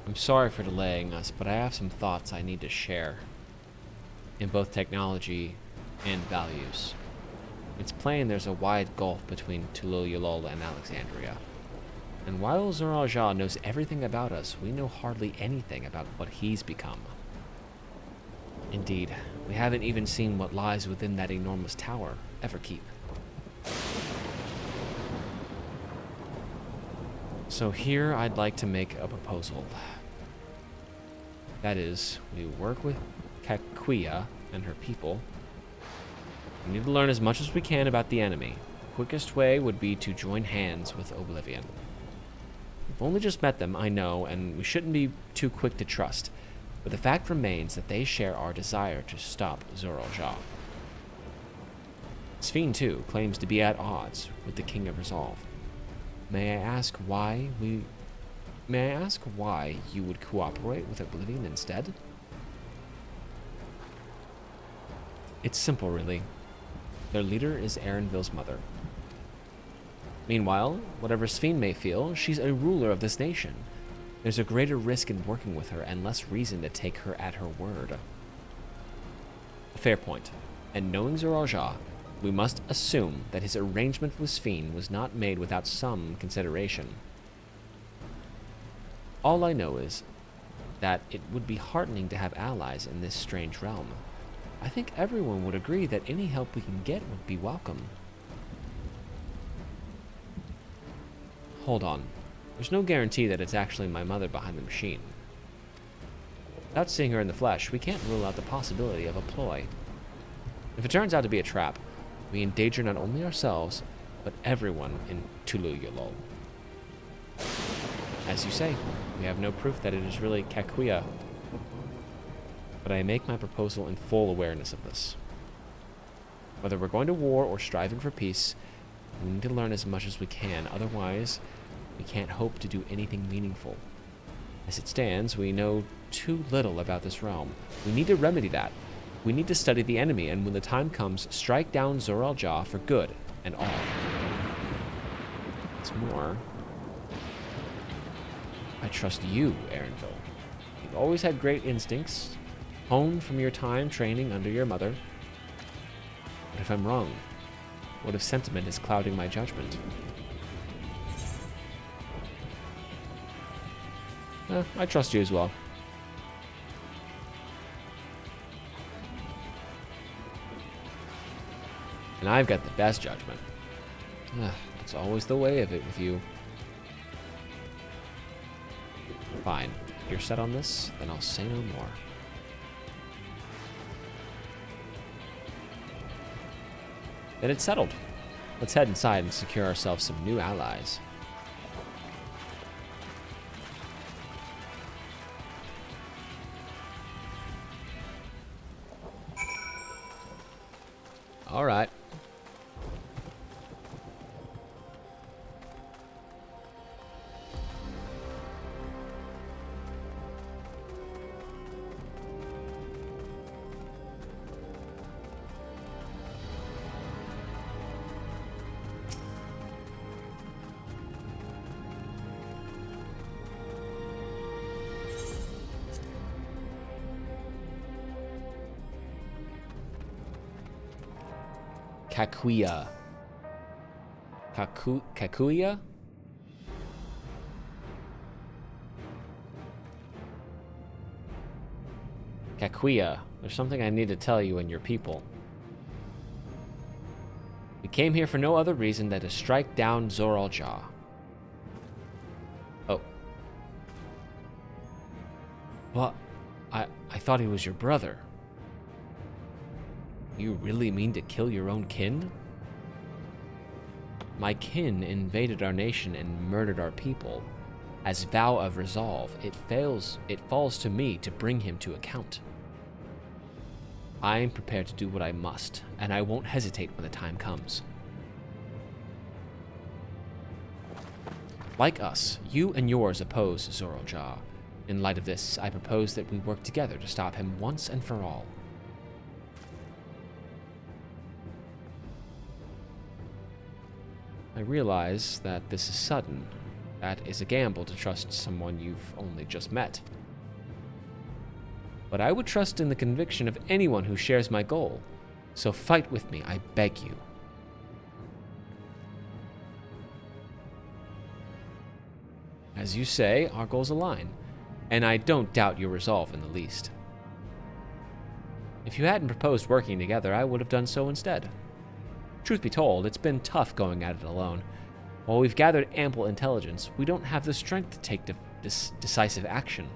I'm sorry for delaying us, but I have some thoughts I need to share in both technology and values. It's plain there's a wide gulf between Tulul Yalal and Alexandria. And while Zoral Ja knows everything about us, we know hardly anything about what he's become. Indeed, we haven't even seen what lies within that enormous tower, Everkeep. So here I'd like to make a proposal. That is, we work with Kakuya and her people. We need to learn as much as we can about the enemy. The quickest way would be to join hands with Oblivion. We've only just met them, I know, and we shouldn't be too quick to trust. But the fact remains that they share our desire to stop Zoraal-Ja. Sphene, too, claims to be at odds with the King of Resolve. May I ask why you would cooperate with Oblivion instead? It's simple, really. Their leader is Erenville's mother. Meanwhile, whatever Sphene may feel, she's a ruler of this nation. There's a greater risk in working with her and less reason to take her at her word. A fair point. And knowing Zoraal-Ja, we must assume that his arrangement with Sphene was not made without some consideration. All I know is that it would be heartening to have allies in this strange realm. I think everyone would agree that any help we can get would be welcome. Hold on. There's no guarantee that it's actually my mother behind the machine. Without seeing her in the flesh, we can't rule out the possibility of a ploy. If it turns out to be a trap, we endanger not only ourselves, but everyone in Tulu-Yulol. As you say, we have no proof that it is really Kakuya, but I make my proposal in full awareness of this. Whether we're going to war or striving for peace, we need to learn as much as we can, otherwise we can't hope to do anything meaningful. As it stands, we know too little about this realm. We need to remedy that. We need to study the enemy, and when the time comes, strike down Zoraal-Ja for good and all. What's more, I trust you, Erenville. You've always had great instincts, honed from your time training under your mother. What if I'm wrong? What if sentiment is clouding my judgment? I trust you as well. And I've got the best judgment. It's always the way of it with you. Fine. If you're set on this, then I'll say no more. Then it's settled. Let's head inside and secure ourselves some new allies. All right. Kakuya. Kakuya? Kakuya, there's something I need to tell you and your people. We came here for no other reason than to strike down Zoraal-Ja. Oh. Well, I thought he was your brother. You really mean to kill your own kin? My kin invaded our nation and murdered our people. As vow of resolve, it falls to me to bring him to account. I am prepared to do what I must, and I won't hesitate when the time comes. Like us, you and yours oppose Zoraal-Ja. In light of this, I propose that we work together to stop him once and for all. I realize that this is sudden. That is a gamble to trust someone you've only just met. But I would trust in the conviction of anyone who shares my goal. So fight with me, I beg you. As you say, our goals align, and I don't doubt your resolve in the least. If you hadn't proposed working together, I would have done so instead. Truth be told, it's been tough going at it alone. While we've gathered ample intelligence, we don't have the strength to take decisive action.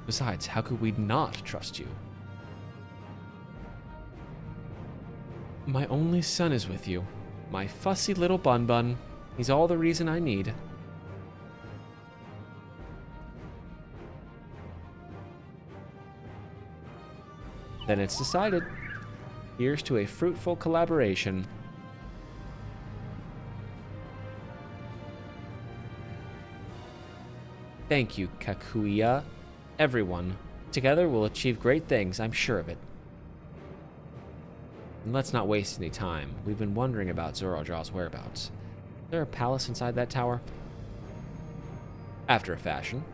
Besides, how could we not trust you? My only son is with you. My fussy little bun-bun. He's all the reason I need. Then it's decided. Here's to a fruitful collaboration. Thank you, Kakuya. Everyone. Together we'll achieve great things, I'm sure of it. And let's not waste any time. We've been wondering about Zorojaw's whereabouts. Is there a palace inside that tower? After a fashion.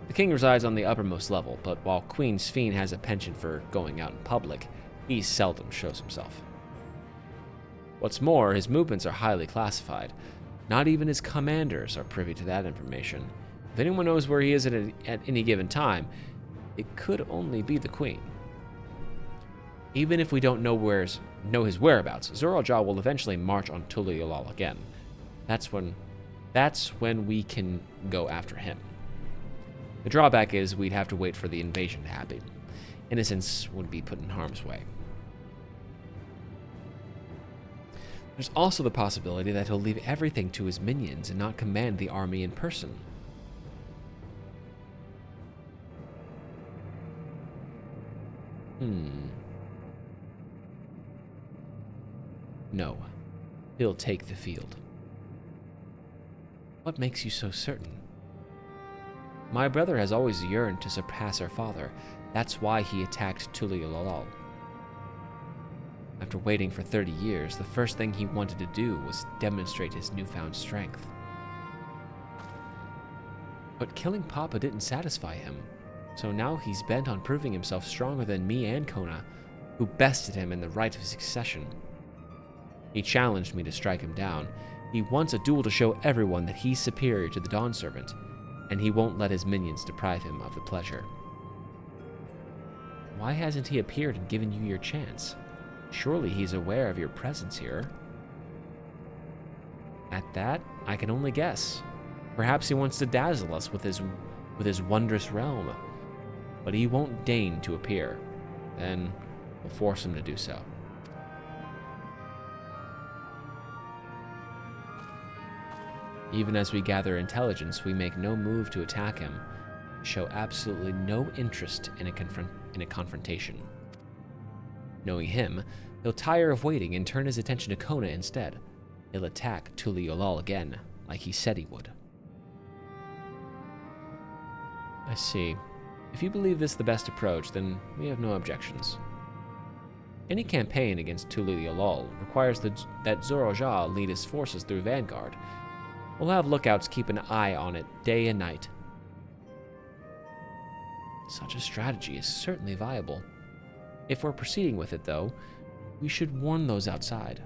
The king resides on the uppermost level, but while Queen Sphene has a penchant for going out in public, he seldom shows himself. What's more, his movements are highly classified. Not even his commanders are privy to that information. If anyone knows where he is at any given time, it could only be the queen. Even if we don't know his whereabouts, Zorojaw will eventually march on Tuliolal again. That's when we can go after him. The drawback is we'd have to wait for the invasion to happen. Innocents would be put in harm's way. There's also the possibility that he'll leave everything to his minions and not command the army in person. No, he'll take the field. What makes you so certain? My brother has always yearned to surpass our father. That's why he attacked Tuliolal. After waiting for 30 years, the first thing he wanted to do was demonstrate his newfound strength. But killing Papa didn't satisfy him, so now he's bent on proving himself stronger than me and Kona, who bested him in the right of succession. He challenged me to strike him down. He wants a duel to show everyone that he's superior to the Dawn Servant, and he won't let his minions deprive him of the pleasure. Why hasn't he appeared and given you your chance? Surely he's aware of your presence here. At that, I can only guess. Perhaps he wants to dazzle us with his wondrous realm. But he won't deign to appear. Then we'll force him to do so. Even as we gather intelligence, we make no move to attack him, show absolutely no interest in a confrontation. Knowing him, he'll tire of waiting and turn his attention to Kona instead. He'll attack Tuliolal again, like he said he would. I see. If you believe this the best approach, then we have no objections. Any campaign against Tuliolal requires that Zorojah lead his forces through Vanguard. We'll have lookouts keep an eye on it day and night. Such a strategy is certainly viable. If we're proceeding with it, though, we should warn those outside.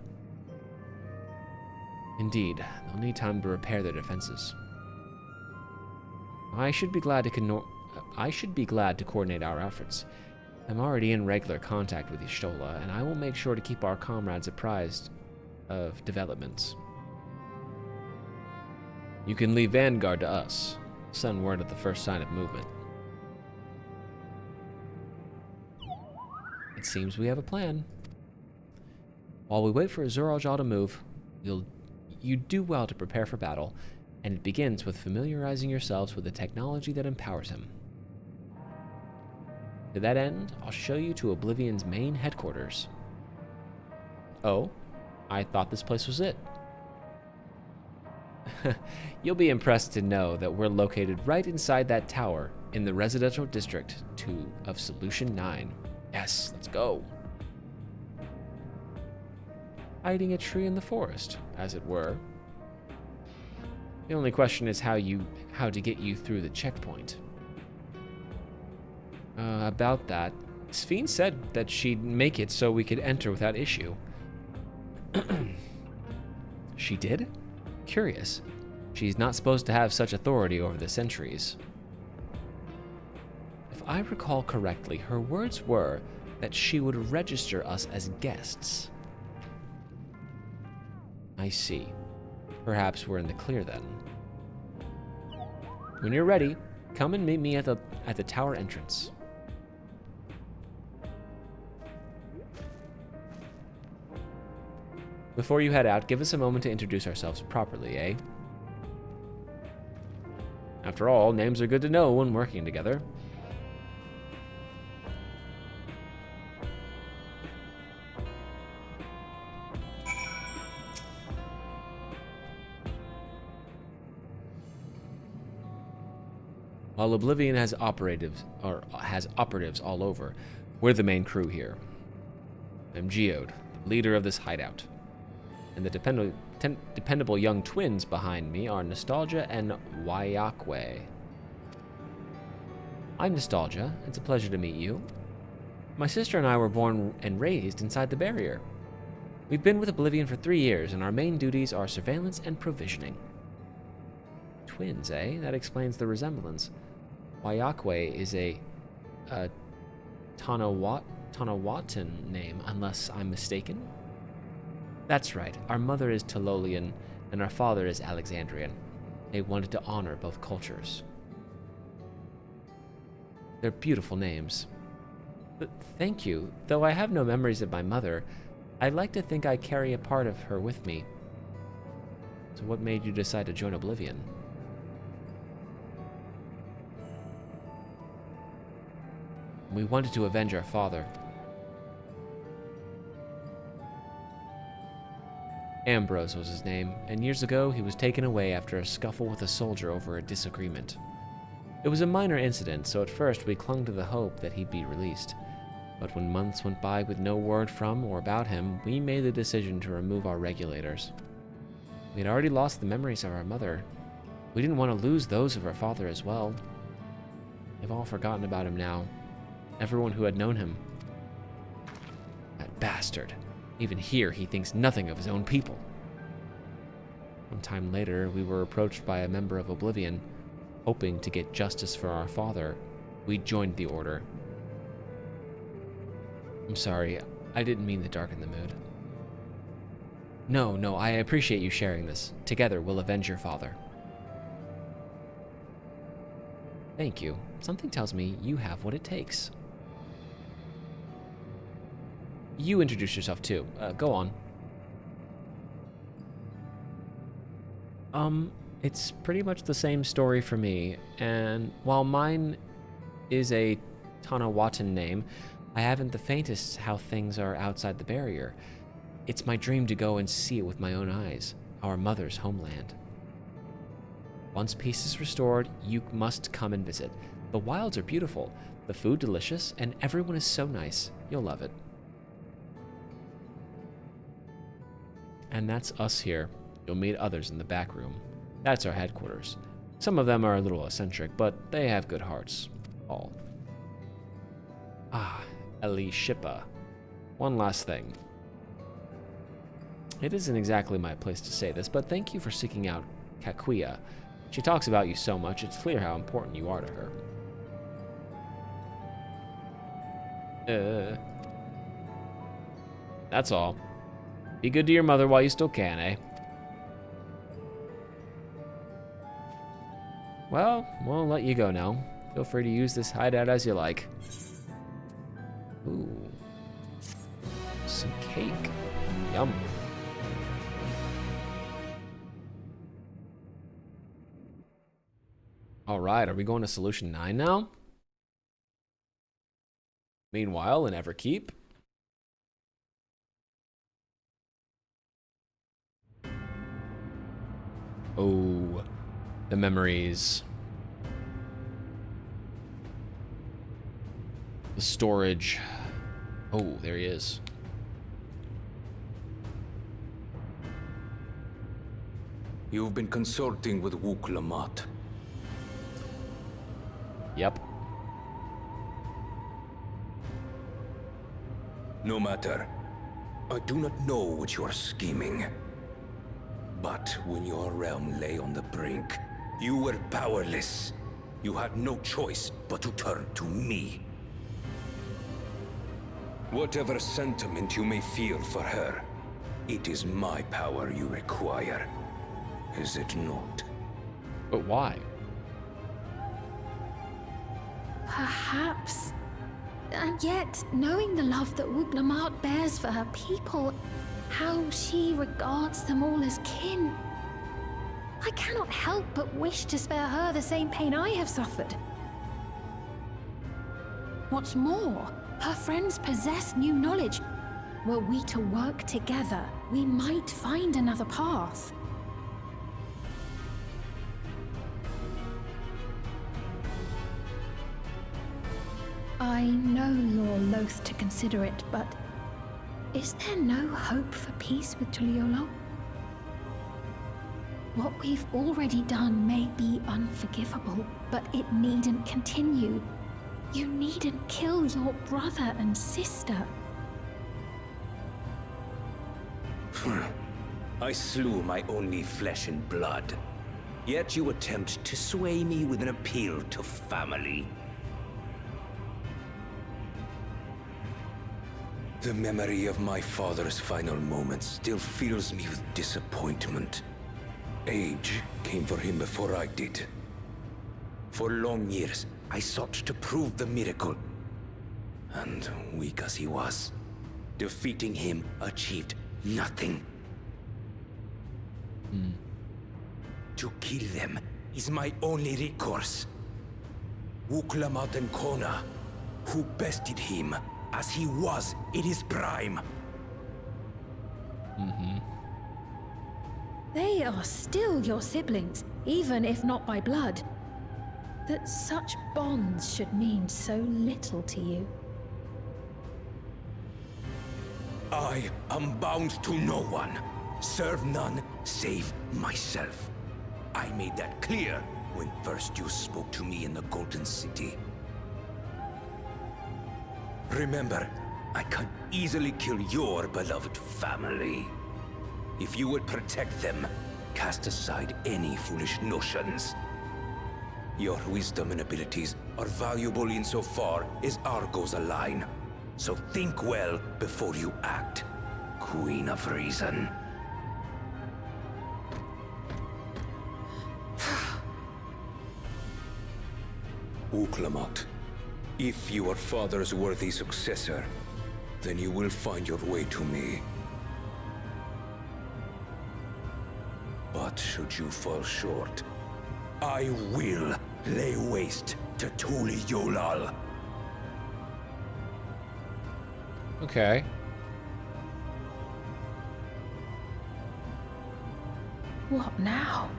Indeed, they'll need time to repair their defenses. I should be glad to coordinate our efforts. I'm already in regular contact with Y'shtola, and I will make sure to keep our comrades apprised of developments. You can leave Vanguard to us. Send word at the first sign of movement. It seems we have a plan. While we wait for Zorojah to move, you do well to prepare for battle, and it begins with familiarizing yourselves with the technology that empowers him. To that end, I'll show you to Oblivion's main headquarters. Oh, I thought this place was it. You'll be impressed to know that we're located right inside that tower in the residential district of Solution 9. Yes, let's go. Hiding a tree in the forest, as it were. The only question is how to get you through the checkpoint. About that, Sphene said that she'd make it so we could enter without issue. She did? Curious. She's not supposed to have such authority over the sentries. If I recall correctly, her words were that she would register us as guests. I see. Perhaps we're in the clear then. When you're ready, come and meet me at the tower entrance. Before you head out, give us a moment to introduce ourselves properly, eh? After all, names are good to know when working together. While Oblivion has operatives all over, we're the main crew here. I'm Geode, leader of this hideout. And the dependable young twins behind me are Nostalgia and Wayakwe. I'm Nostalgia. It's a pleasure to meet you. My sister and I were born and raised inside the barrier. We've been with Oblivion for 3 years, and our main duties are surveillance and provisioning. Twins, eh? That explains the resemblance. Wayakwe is a Tanawatan name, unless I'm mistaken. That's right. Our mother is Telolian, and our father is Alexandrian. They wanted to honor both cultures. They're beautiful names. But thank you. Though I have no memories of my mother, I'd like to think I carry a part of her with me. So what made you decide to join Oblivion? We wanted to avenge our father. Ambrose was his name, and years ago he was taken away after a scuffle with a soldier over a disagreement. It was a minor incident, so at first we clung to the hope that he'd be released. But when months went by with no word from or about him, we made the decision to remove our regulators. We had already lost the memories of our mother. We didn't want to lose those of our father as well. They've all forgotten about him now. Everyone who had known him. That bastard. Even here, he thinks nothing of his own people. Some time later, we were approached by a member of Oblivion. Hoping to get justice for our father, we joined the Order. I'm sorry, I didn't mean to darken the mood. No, I appreciate you sharing this. Together, we'll avenge your father. Thank you. Something tells me you have what it takes. You introduce yourself too. Go on. It's pretty much the same story for me, and while mine is a Tanawatan name, I haven't the faintest how things are outside the barrier. It's my dream to go and see it with my own eyes, our mother's homeland. Once peace is restored, you must come and visit. The wilds are beautiful, the food delicious, and everyone is so nice. You'll love it. And that's us here. You'll meet others in the back room. That's our headquarters. Some of them are a little eccentric, but they have good hearts. All. Ah, Elishippa. One last thing. It isn't exactly my place to say this, but thank you for seeking out Kakuya. She talks about you so much, it's clear how important you are to her. That's all. Be good to your mother while you still can, eh? Well, we'll let you go now. Feel free to use this hideout as you like. Ooh. Some cake. Yum. Alright, are we going to Solution 9 now? Meanwhile, in Everkeep. Oh, the memories. The storage. Oh, there he is. You've been consulting with Wook Lamont. Yep. No matter. I do not know what you are scheming. But when your realm lay on the brink, you were powerless. You had no choice but to turn to me. Whatever sentiment you may feel for her, it is my power you require, is it not? But why? Perhaps. And yet, knowing the love that Wooglamart bears for her people, how she regards them all as kin, I cannot help but wish to spare her the same pain I have suffered. What's more, her friends possess new knowledge. Were we to work together, we might find another path. I know you're loath to consider it, but is there no hope for peace with Tuliolo? What we've already done may be unforgivable, but it needn't continue. You needn't kill your brother and sister. I slew my only flesh and blood. Yet you attempt to sway me with an appeal to family. The memory of my father's final moments still fills me with disappointment. Age came for him before I did. For long years, I sought to prove the miracle. And weak as he was, defeating him achieved nothing. To kill them is my only recourse. Wuklamat and Kona, who bested him as he was in his prime. They are still your siblings, even if not by blood. That such bonds should mean so little to you. I am bound to no one. Serve none save myself. I made that clear when first you spoke to me in the Golden City. Remember, I can easily kill your beloved family. If you would protect them, cast aside any foolish notions. Your wisdom and abilities are valuable insofar as our goals align. So think well before you act, Queen of Reason. Wuklamat, if you are father's worthy successor, then you will find your way to me. But should you fall short, I will lay waste to Tuli Yolal. Okay. What now?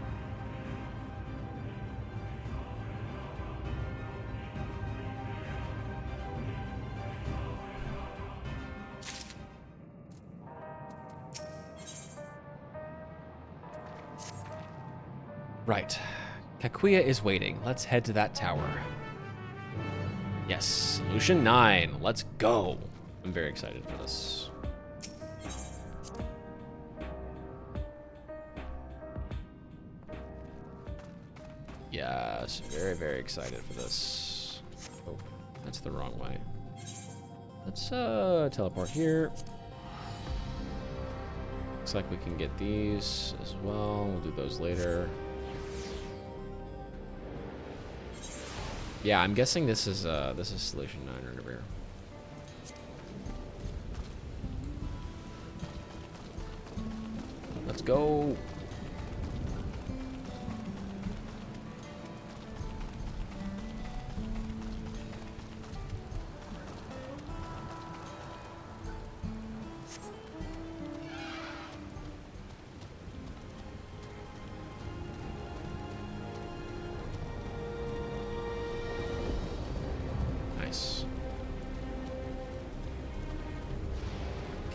Right. Kakuya is waiting. Let's head to that tower. Yes, solution 9. Let's go. I'm very excited for this. Yes, very, very excited for this. Oh, that's the wrong way. Let's teleport here. Looks like we can get these as well. We'll do those later. Yeah, I'm guessing this is solution 9 right over here. Let's go. Nice.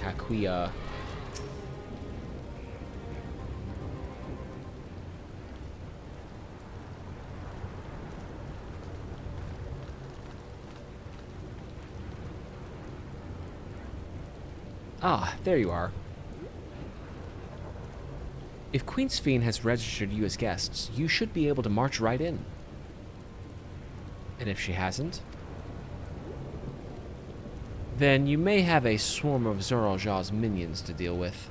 Kakuya. Ah, there you are. If Queen Sphene has registered you as guests, you should be able to march right in. And if she hasn't, then you may have a swarm of Zoralja's minions to deal with.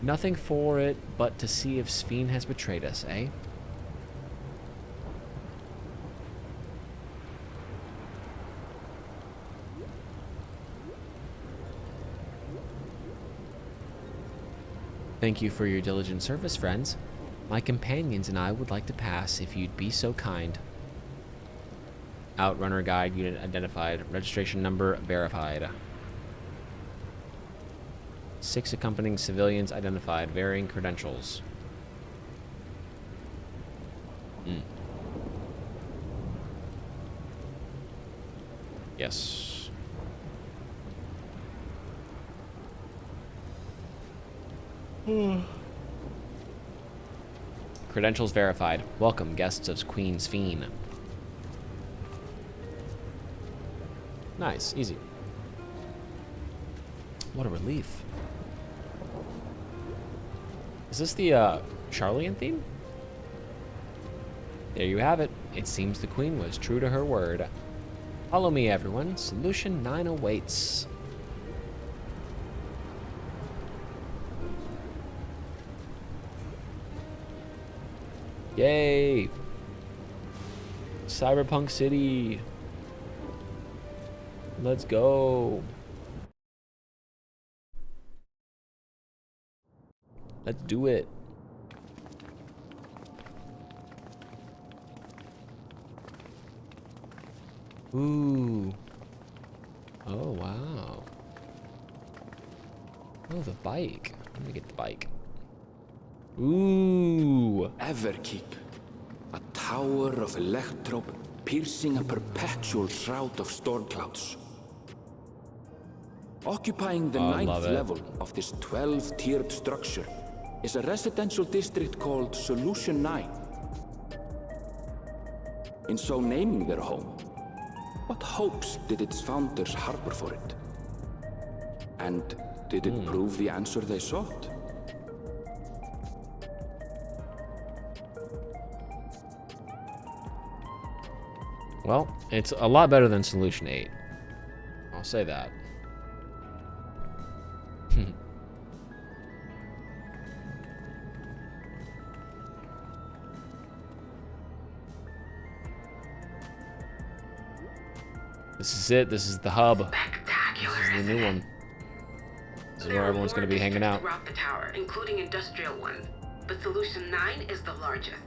Nothing for it but to see if Sphene has betrayed us, eh? Thank you for your diligent service, friends. My companions and I would like to pass if you'd be so kind. Outrunner guide unit identified. Registration number verified. 6 accompanying civilians identified. Varying credentials. Yes. Credentials verified. Welcome, guests of Queen Sphene. Nice, easy. What a relief. Is this the Charlian theme? There you have it. It seems the Queen was true to her word. Follow me, everyone. Solution 9 awaits. Yay! Cyberpunk City. Let's go. Let's do it. Ooh. Oh, wow. Oh, the bike. Let me get the bike. Ooh. Everkeep. A tower of electrope piercing a perpetual shroud of storm clouds. Occupying the 9th level of this 12-tiered structure is a residential district called Solution 9. In so naming their home, what hopes did its founders harbor for it? And did it prove the answer they sought? Well, it's a lot better than Solution 8. I'll say that. This is it. This is the hub. Spectacular. This is the new one. This is where everyone's going to be hanging out. Throughout the tower, including industrial ones, but Solution 9 is the largest.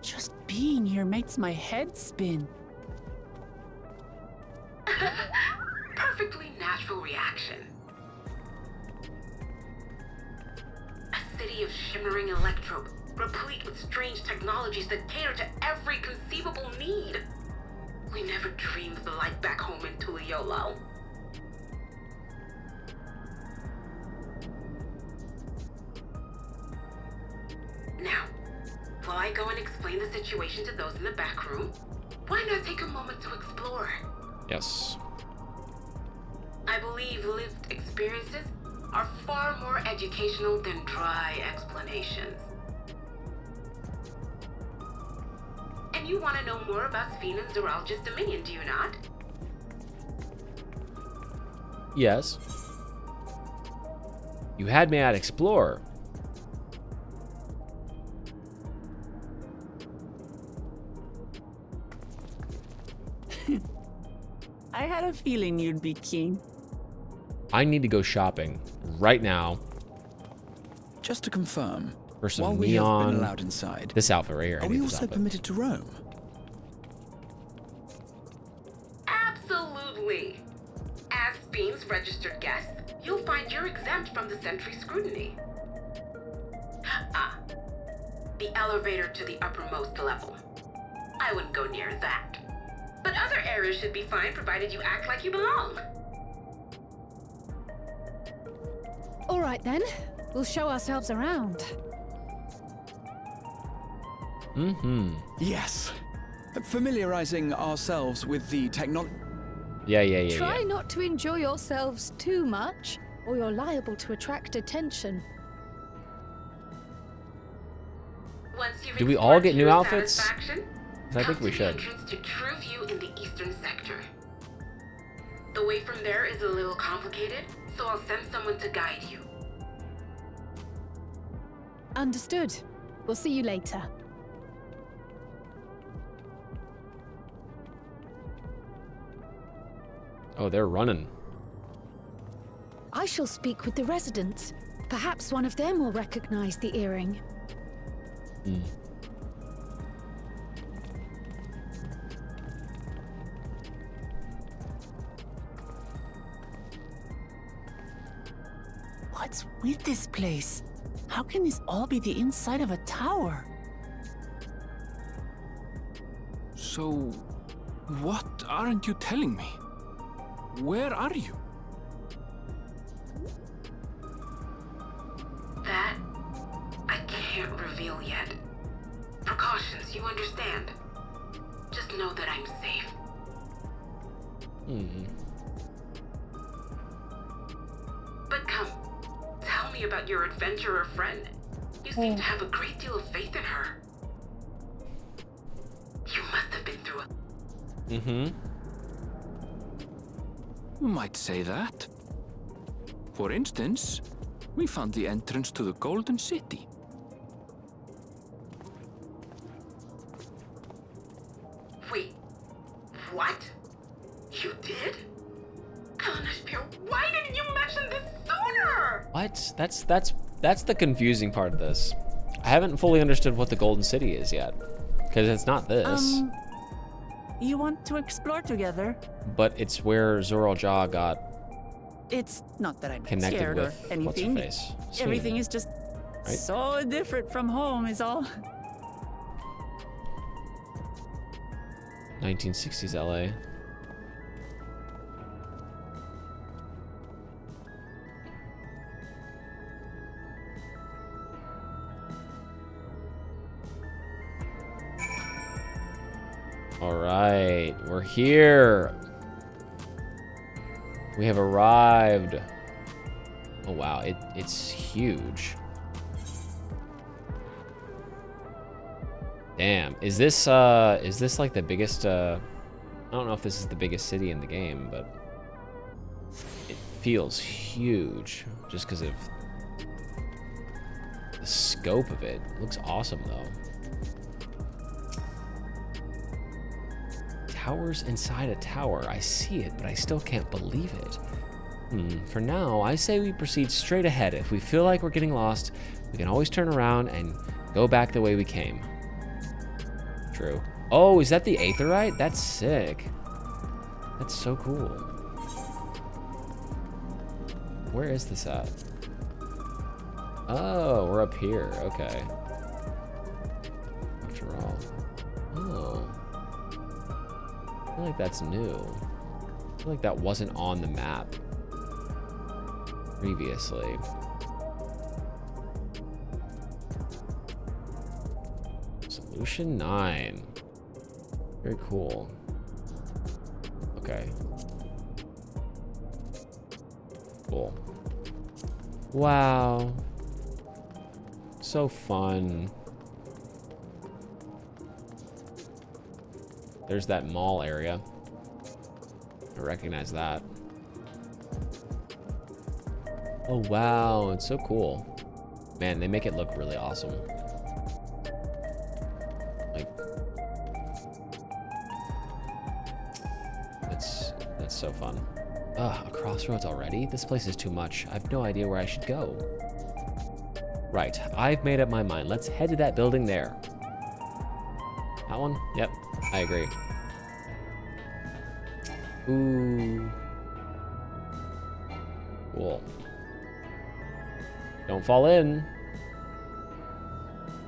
Just being here makes my head spin. Perfectly natural reaction. A city of shimmering electrope, replete with strange technologies that cater to every conceivable need. We never dreamed of the life back home in Tuliolo. Now, while I go and explain the situation to those in the back room, why not take a moment to explore? Yes. I believe lived experiences are far more educational than dry explanations. And you want to know more about Sphene and Zoralja's dominion, do you not? Yes. You had me at Explorer. I had a feeling you'd be keen. I need to go shopping right now. Just to confirm, For some while we have been neon. allowed inside, This outfit right here. I are need we this also outfit. permitted to roam? Absolutely. As Sphene's registered guest, you'll find you're exempt from the sentry scrutiny. Ah, the elevator to the uppermost level. I wouldn't go near that. But other areas should be fine provided you act like you belong. All right then, we'll show ourselves around. Yes. Familiarizing ourselves with the technology. Yeah. Try not to enjoy yourselves too much. or you're liable to attract attention. Do we all get new outfits? I think we the should. entrance to True View in the eastern sector. The way from there is a little complicated, so I'll send someone to guide you. Understood. We'll see you later. Oh, they're running. I shall speak with the residents. Perhaps one of them will recognize the earring. Hmm. What's with this place? How can this all be the inside of a tower? So, what aren't you telling me? Where are you? That I can't reveal yet. Precautions, you understand. Just know that I'm safe. But come, tell me about your adventurer friend. You seem to have a great deal of faith in her. You must have been through a... You might say that. For instance, we found the entrance to the Golden City. Wait, what? You did? Eleanor, why didn't you mention this sooner? What? That's the confusing part of this. I haven't fully understood what the Golden City is yet, because it's not this. You want to explore together? But it's where Zoral Jaw got It's not that I'm connected scared with or anything. what's her face. Everything is just right? so different from home is all. 1960s LA. All right, we're here. We have arrived. Oh wow, it's huge. Damn, is this like the biggest, I don't know if this is the biggest city in the game, but it feels huge just because of the scope of it. It looks awesome though. Towers inside a tower. I see it, but I still can't believe it. For now, I say we proceed straight ahead. If we feel like we're getting lost, we can always turn around and go back the way we came. True. Oh, is that the Aetherite? That's sick. That's so cool. Where is this at? Oh, we're up here. Okay. After all. Oh. I feel like that's new. I feel like that wasn't on the map previously. Solution 9. Very cool. Okay. Cool. Wow. So fun. There's that mall area. I recognize that. Oh, wow. It's so cool. Man, they make it look really awesome. Like, that's so fun. Ugh, a crossroads already? This place is too much. I have no idea where I should go. Right, I've made up my mind. Let's head to that building there. That one? Yep, I agree. Ooh. Cool. Don't fall in.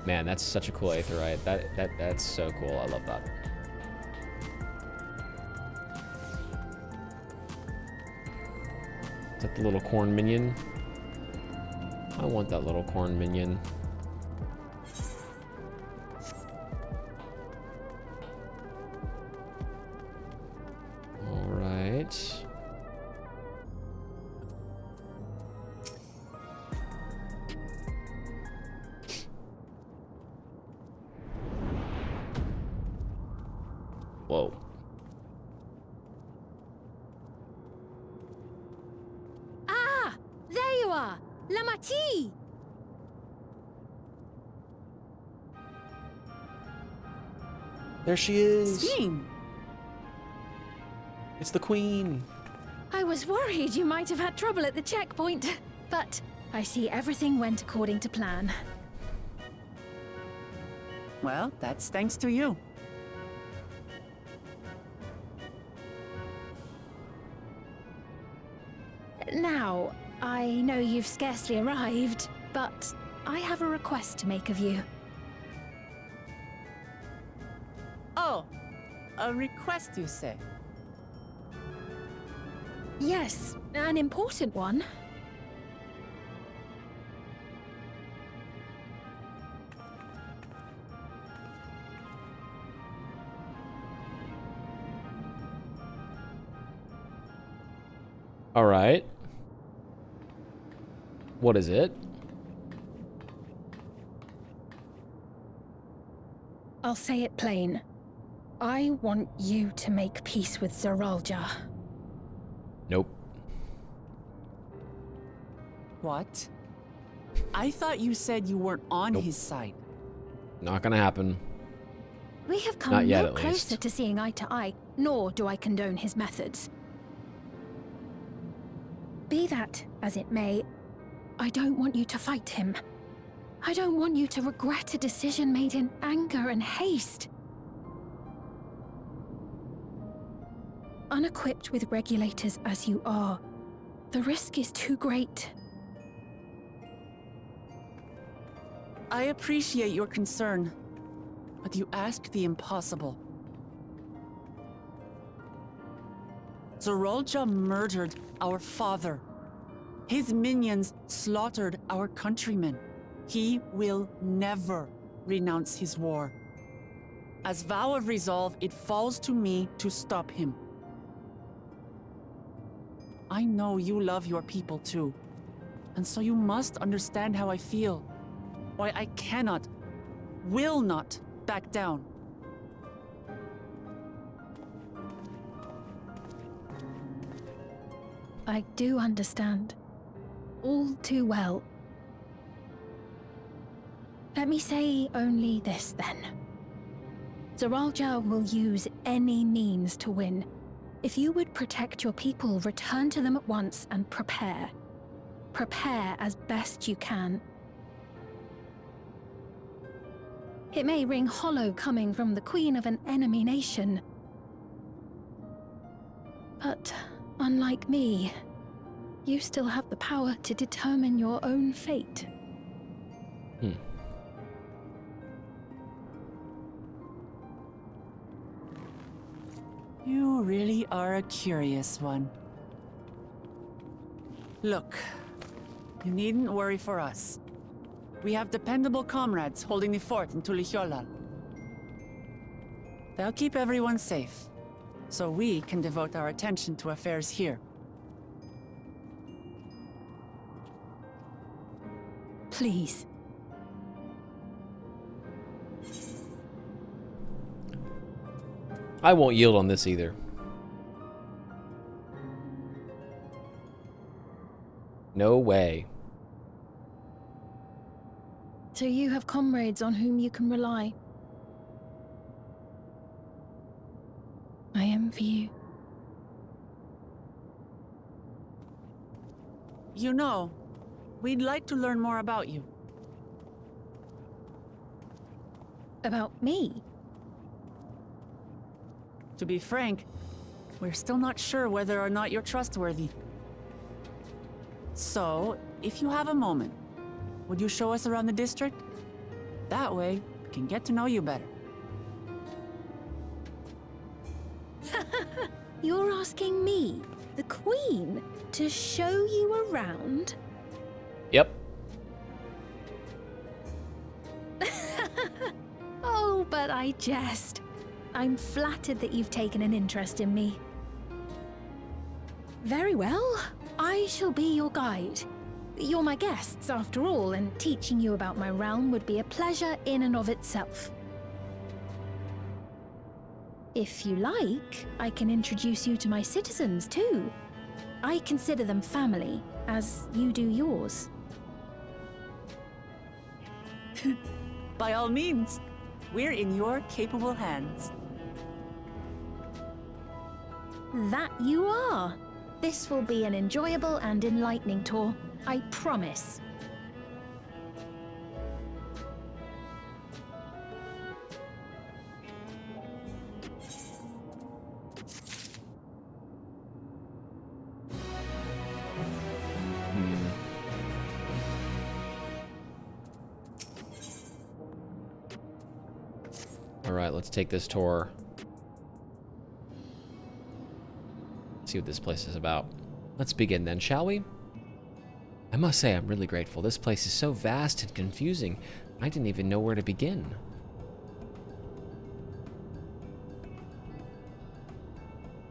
Man, that's such a cool Aetherite. That's so cool. I love that. Is that the little corn minion? I want that little corn minion. All right. Lua! Lamati! There she is. Sphene! It's the queen. I was worried you might have had trouble at the checkpoint, but I see everything went according to plan. Well, that's thanks to you. Now, I know you've scarcely arrived, but I have a request to make of you. Oh, a request, you say? Yes, an important one. All right. What is it? I'll say it plain. I want you to make peace with Zeralja. Nope. What? I thought you said you weren't on Nope. his side. Not gonna happen. We have come Not yet, no at closer least. to seeing eye to eye, nor do I condone his methods. Be that as it may, I don't want you to fight him. I don't want you to regret a decision made in anger and haste. Unequipped with regulators as you are, the risk is too great. I appreciate your concern, but you ask the impossible. Zeralja murdered our father. His minions slaughtered our countrymen. He will never renounce his war. As vow of resolve, it falls to me to stop him. I know you love your people too, and so you must understand how I feel. Why I cannot, will not back down. I do understand. All too well. Let me say only this then. Zeralja will use any means to win. If you would protect your people, return to them at once and prepare. Prepare as best you can. It may ring hollow coming from the queen of an enemy nation. But unlike me, you still have the power to determine your own fate. You really are a curious one. Look, you needn't worry for us. We have dependable comrades holding the fort in Tulihyolal. They'll keep everyone safe, so we can devote our attention to affairs here. Please. I won't yield on this either. No way. So you have comrades on whom you can rely. I envy you. You know, we'd like to learn more about you. About me? To be frank, we're still not sure whether or not you're trustworthy. So, if you have a moment, would you show us around the district? That way, we can get to know you better. You're asking me, the Queen, to show you around? Yep. Oh, but I jest. I'm flattered that you've taken an interest in me. Very well. I shall be your guide. You're my guests, after all, and teaching you about my realm would be a pleasure in and of itself. If you like, I can introduce you to my citizens, too. I consider them family, as you do yours. By all means, we're in your capable hands. That you are. This will be an enjoyable and enlightening tour, I promise. All right, let's take this tour. See what this place is about. Let's begin then, shall we? I must say I'm really grateful. This place is so vast and confusing. I didn't even know where to begin.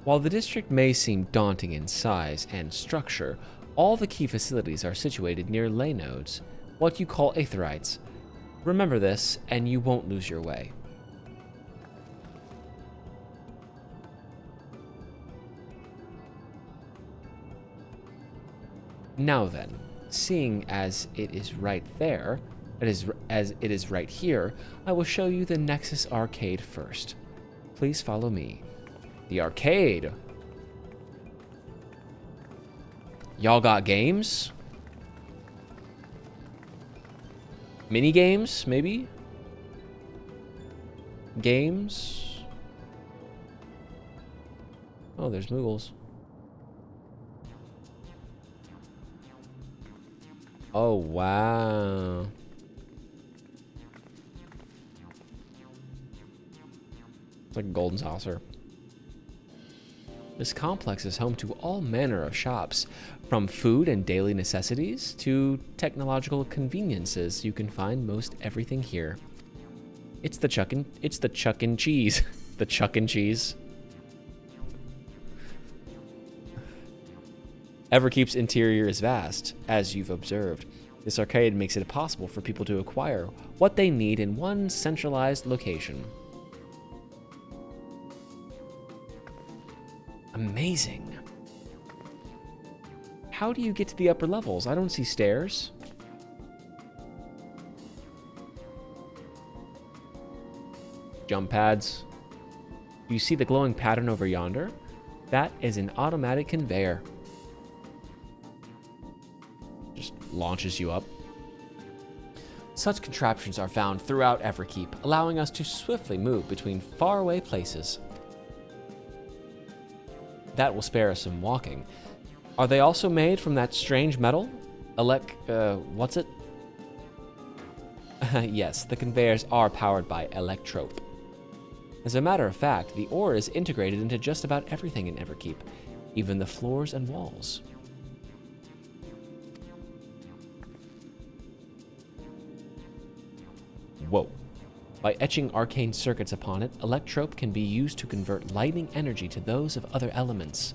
While the district may seem daunting in size and structure, all the key facilities are situated near ley nodes, what you call aetherites. Remember this, and you won't lose your way. Now then, seeing as it is right there, as it is right here, I will show you the Nexus Arcade first. Please follow me. The arcade. Y'all got games? Mini games, maybe? Games? Oh, there's Moogles. Oh, wow. It's like a golden saucer. This complex is home to all manner of shops, from food and daily necessities to technological conveniences. You can find most everything here. It's the chuck and cheese. The chuck and cheese. Everkeep's interior is vast, as you've observed. This arcade makes it possible for people to acquire what they need in one centralized location. Amazing. How do you get to the upper levels? I don't see stairs. Jump pads. Do you see the glowing pattern over yonder? That is an automatic conveyor. Just launches you up. Such contraptions are found throughout Everkeep, allowing us to swiftly move between faraway places. That will spare us some walking. Are they also made from that strange metal? What's it? Yes, the conveyors are powered by electrope. As a matter of fact, the ore is integrated into just about everything in Everkeep, even the floors and walls. Whoa. By etching arcane circuits upon it, electrope can be used to convert lightning energy to those of other elements.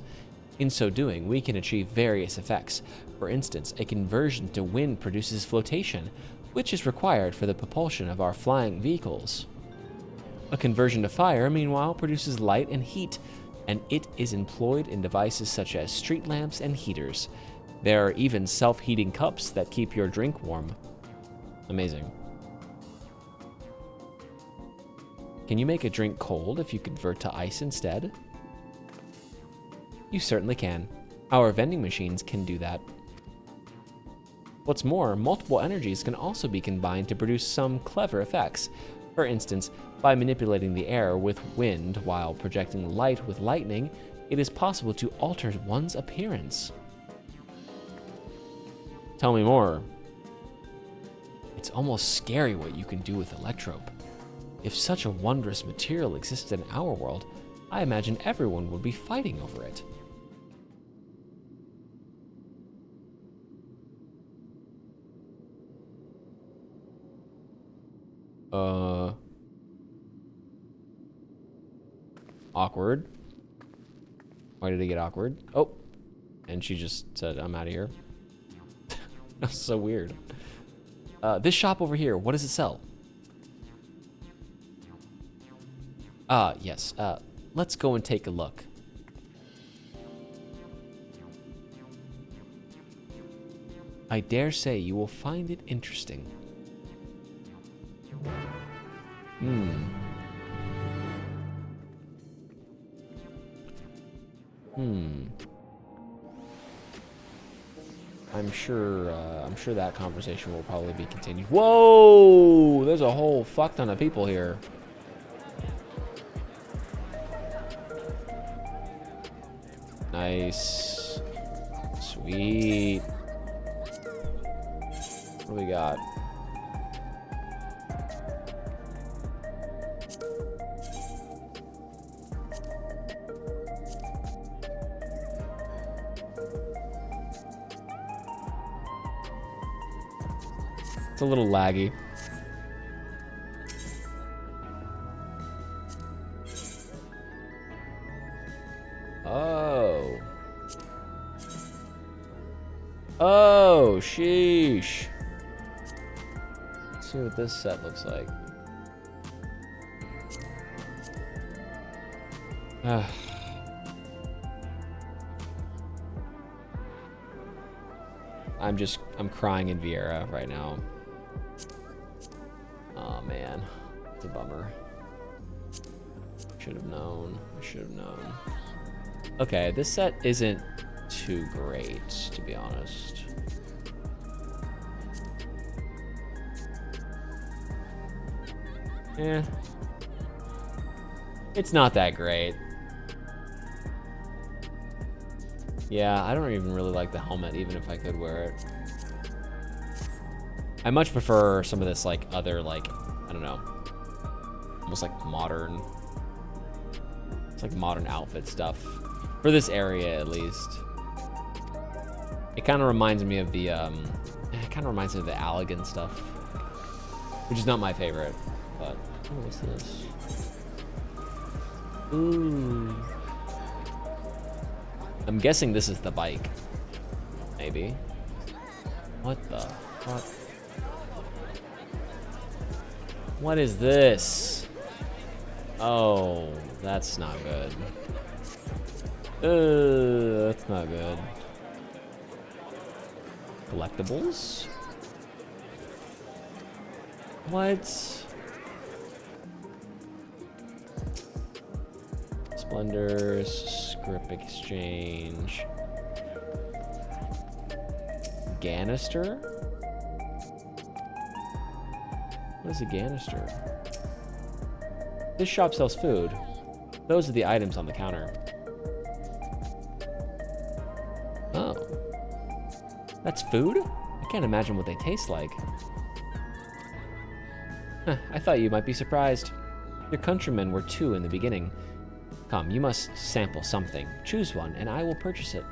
In so doing, we can achieve various effects. For instance, a conversion to wind produces flotation, which is required for the propulsion of our flying vehicles. A conversion to fire, meanwhile, produces light and heat, and it is employed in devices such as street lamps and heaters. There are even self-heating cups that keep your drink warm. Amazing. Can you make a drink cold if you convert to ice instead? You certainly can. Our vending machines can do that. What's more, multiple energies can also be combined to produce some clever effects. For instance, by manipulating the air with wind while projecting light with lightning, it is possible to alter one's appearance. Tell me more. It's almost scary what you can do with electrope. If such a wondrous material existed in our world, I imagine everyone would be fighting over it. Awkward. Why did it get awkward? Oh, and she just said, I'm out of here. That's so weird. This shop over here, what does it sell? Yes. Let's go and take a look. I dare say you will find it interesting. I'm sure that conversation will probably be continued. Whoa! There's a whole fuck ton of people here. Nice. Sweet. What do we got? It's a little laggy. Oh. Oh, sheesh. Let's see what this set looks like. I'm crying in Vieira right now. Oh man, it's a bummer. Should have known. I should have known. Okay, this set isn't too great, to be honest. Yeah. It's not that great. Yeah, I don't even really like the helmet, even if I could wear it. I much prefer some of this, like, other, like, I don't know, almost like modern, it's like modern outfit stuff. For this area, at least. It kind of reminds me of the, it kind of reminds me of the Allegan stuff. Which is not my favorite, but, oh, what's this? Ooh. I'm guessing this is the bike. Maybe. What the fuck? What is this? Oh, that's not good. That's not good. Collectibles? What? Splendors, script exchange. Ganister? What is a ganister? This shop sells food. Those are the items on the counter. Oh. That's food? I can't imagine what they taste like. Huh, I thought you might be surprised. Your countrymen were two in the beginning. Come, you must sample something. Choose one, and I will purchase it.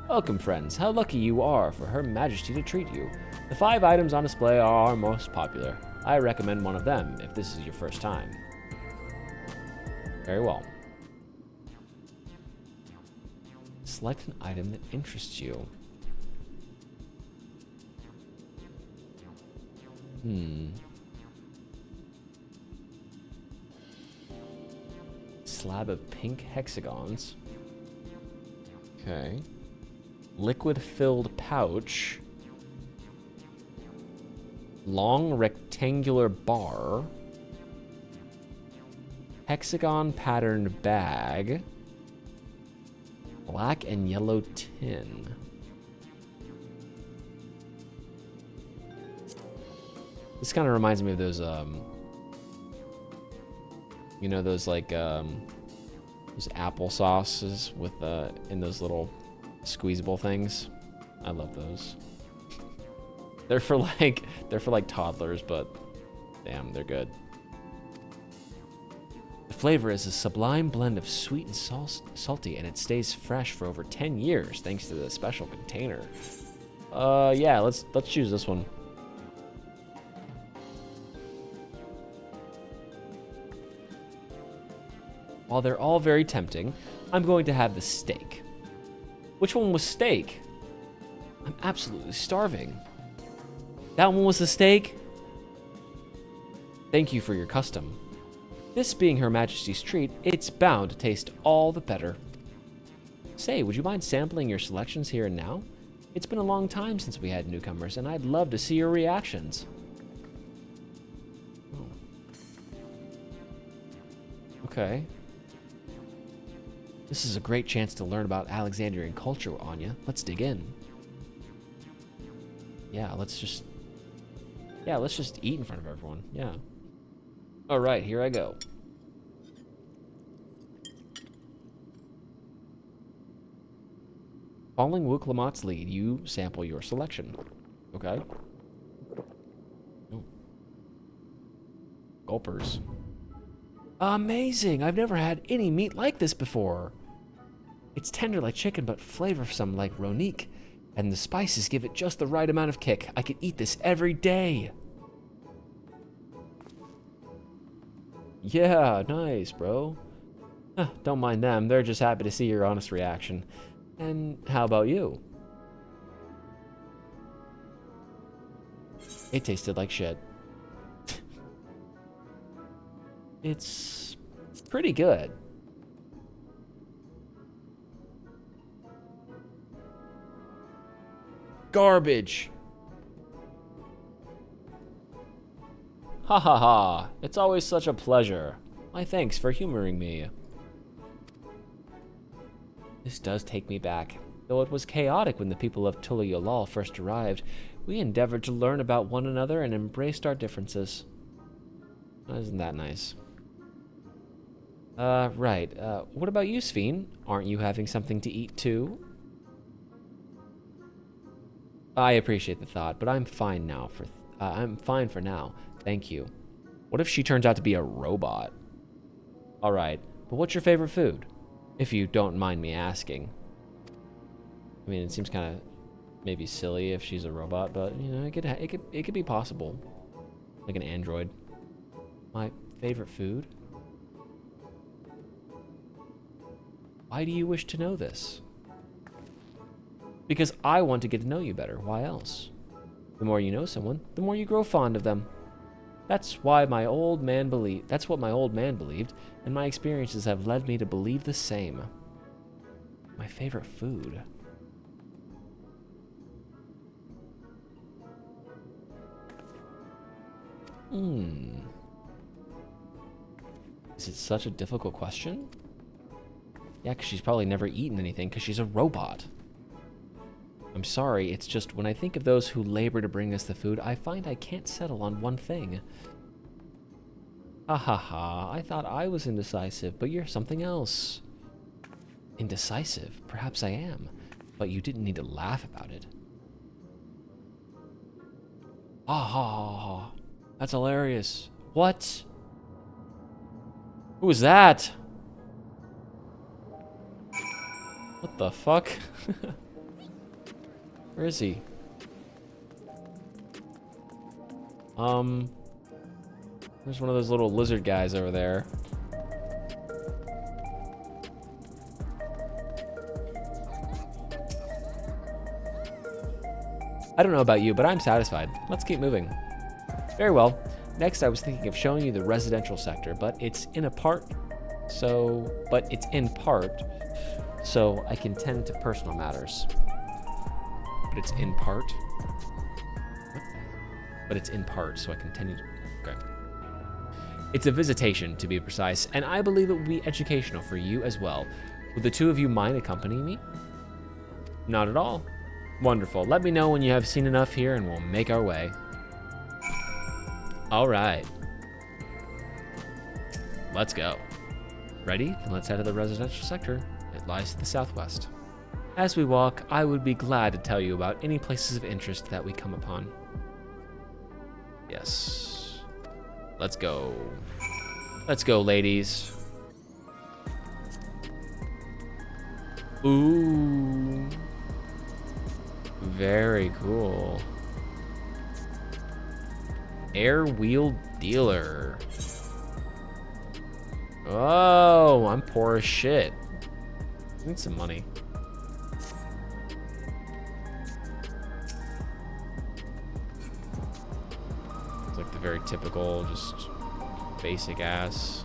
Welcome, friends. How lucky you are for Her Majesty to treat you. The 5 items on display are our most popular. I recommend one of them if this is your first time. Very well. Select an item that interests you. Slab of pink hexagons. Okay. Liquid-filled pouch. Long rectangular bar. Hexagon patterned bag. Black and yellow tin. This kind of reminds me of those, you know, those like, those applesauces with, in those little squeezable things. I love those. They're for like toddlers, but damn, they're good. The flavor is a sublime blend of sweet and salty, and it stays fresh for over 10 years thanks to the special container. Yeah, let's choose this one. While they're all very tempting, I'm going to have the steak. Which one was steak? I'm absolutely starving. That one was the steak? Thank you for your custom. This being Her Majesty's treat, it's bound to taste all the better. Say, would you mind sampling your selections here and now? It's been a long time since we had newcomers, and I'd love to see your reactions. Oh. Okay. This is a great chance to learn about Alexandrian culture, Anya. Let's dig in. Yeah, let's just eat in front of everyone. Yeah. All right, here I go. Following Wuklamat's lead, you sample your selection. Okay. Ooh. Gulpers. Amazing! I've never had any meat like this before. It's tender like chicken, but flavorsome like Ronique. And the spices give it just the right amount of kick. I could eat this every day. Yeah, nice, bro. Don't mind them. They're just happy to see your honest reaction. And how about you? It tasted like shit. It's pretty good. Garbage. Ha ha ha. It's always such a pleasure. My thanks for humoring me. This does take me back. Though it was chaotic when the people of Tulayolal first arrived, we endeavored to learn about one another and embraced our differences. Isn't that nice? Right. What about you, Sphene? Aren't you having something to eat too? I appreciate the thought, but I'm fine now I'm fine for now. Thank you. What if she turns out to be a robot? Alright, but what's your favorite food? If you don't mind me asking. I mean, it seems kind of maybe silly if she's a robot, but you know, it could be possible. Like an android. My favorite food? Why do you wish to know this? Because I want to get to know you better. Why else? The more you know someone, the more you grow fond of them. That's what my old man believed, and my experiences have led me to believe the same. My favorite food. Is it such a difficult question? Yeah, because she's probably never eaten anything because she's a robot. I'm sorry, it's just when I think of those who labor to bring us the food, I find I can't settle on one thing. Ha ha ha, I thought I was indecisive, but you're something else. Indecisive? Perhaps I am, but you didn't need to laugh about it. Ah ha ha ha, that's hilarious. What? Who was that? What the fuck? Where is he? There's one of those little lizard guys over there. I don't know about you, but I'm satisfied. Let's keep moving. Very well. Next, I was thinking of showing you the residential sector, but it's in part, so I can tend to personal matters. But it's in part. But it's in part, so I continue to... Okay. It's a visitation, to be precise, and I believe it will be educational for you as well. Would the two of you mind accompanying me? Not at all. Wonderful. Let me know when you have seen enough here, and we'll make our way. All right. Let's go. Ready? Then let's head to the residential sector. It lies to the southwest. As we walk, I would be glad to tell you about any places of interest that we come upon. Yes. Let's go. Let's go, ladies. Ooh. Very cool. Air wheel dealer. Oh, I'm poor as shit. I need some money. It's like the very typical, just basic ass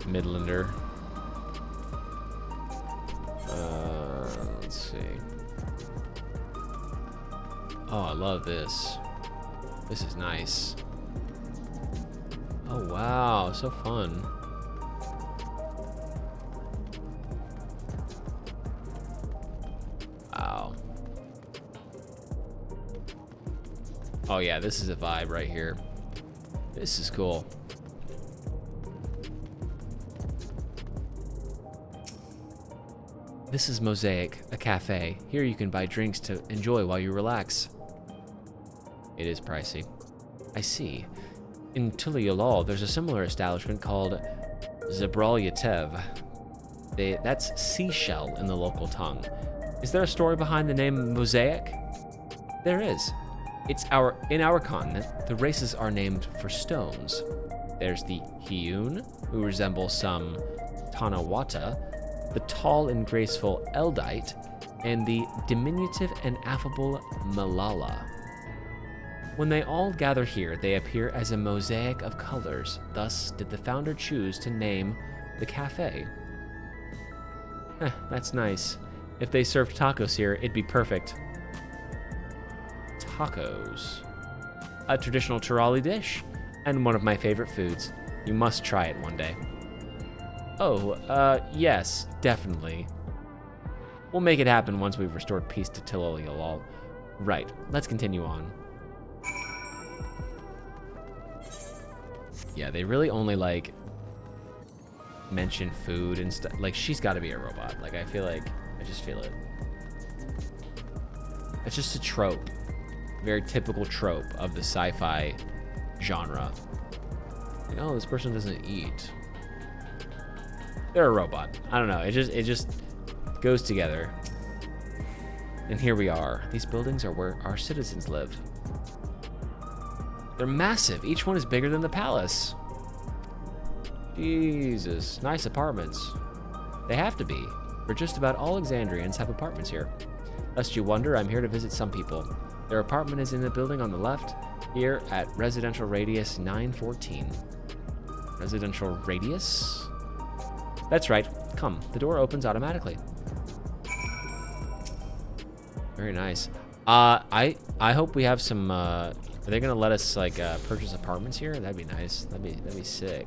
Midlander. Let's see. Oh, I love this. This is nice. Oh, wow. So fun. Wow. Oh, yeah. This is a vibe right here. This is cool. This is Mosaic, a cafe. Here you can buy drinks to enjoy while you relax. It is pricey. I see. In Tuliolol, there's a similar establishment called Zabralyatev. That's seashell in the local tongue. Is there a story behind the name Mosaic? There is. In our continent, the races are named for stones. There's the Hiyun, who resemble some Tanawata, the tall and graceful Eldite, and the diminutive and affable Malala. When they all gather here, they appear as a mosaic of colors. Thus did the founder choose to name the cafe. That's nice. If they served tacos here, it'd be perfect. Tacos. A traditional Chirali dish, and one of my favorite foods. You must try it one day. Oh, yes, definitely. We'll make it happen once we've restored peace to Tiloliolol. Right, let's continue on. Yeah, they really only, like, mention food and stuff. Like, she's got to be a robot. Like, I just feel it. It's just a trope. Very typical trope of the sci-fi genre. Like, oh, this person doesn't eat. They're a robot. I don't know. It just goes together. And here we are. These buildings are where our citizens live. They're massive. Each one is bigger than the palace. Jesus. Nice apartments. They have to be. For just about all Exandrians have apartments here. Lest you wonder, I'm here to visit some people. Their apartment is in the building on the left, here at Residential Radius 914. Residential Radius? That's right. Come, the door opens automatically. Very nice. I hope we have some. Are they gonna let us like purchase apartments here? That'd be nice. That'd be sick.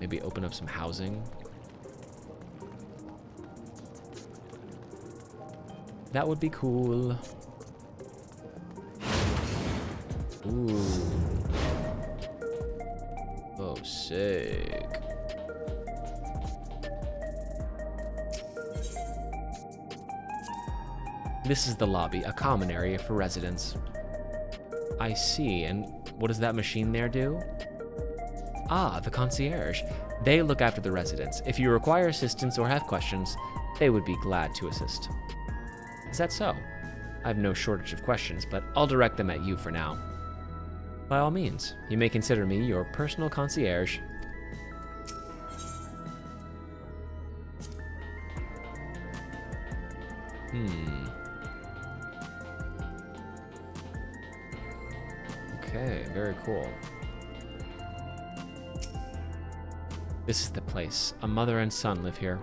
Maybe open up some housing. That would be cool. Ooh. Oh, sick. This is the lobby, a common area for residents. I see, and what does that machine there do? Ah, the concierge. They look after the residents. If you require assistance or have questions, they would be glad to assist. Is that so? I have no shortage of questions, but I'll direct them at you for now. By all means, you may consider me your personal concierge. Okay, very cool. This is the place. A mother and son live here.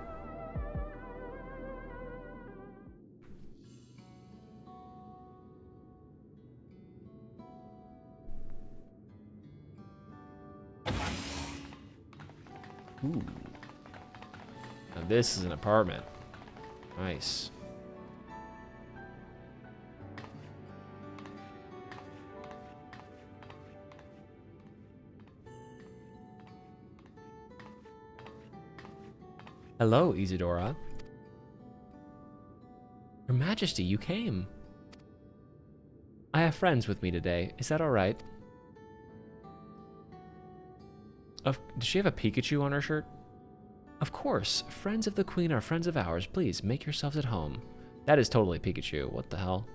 Ooh. Now this is an apartment. Nice. Hello, Isadora. Your Majesty, you came. I have friends with me today. Is that all right? Does she have a Pikachu on her shirt? Of course. Friends of the Queen are friends of ours. Please, make yourselves at home. That is totally Pikachu. What the hell?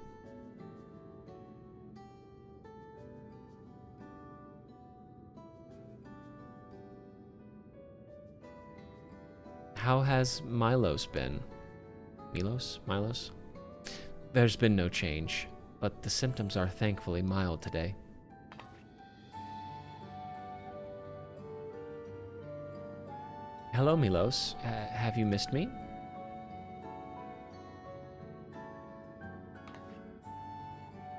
How has Milos been? Milos? There's been no change, but the symptoms are thankfully mild today. Hello, Milos. Have you missed me?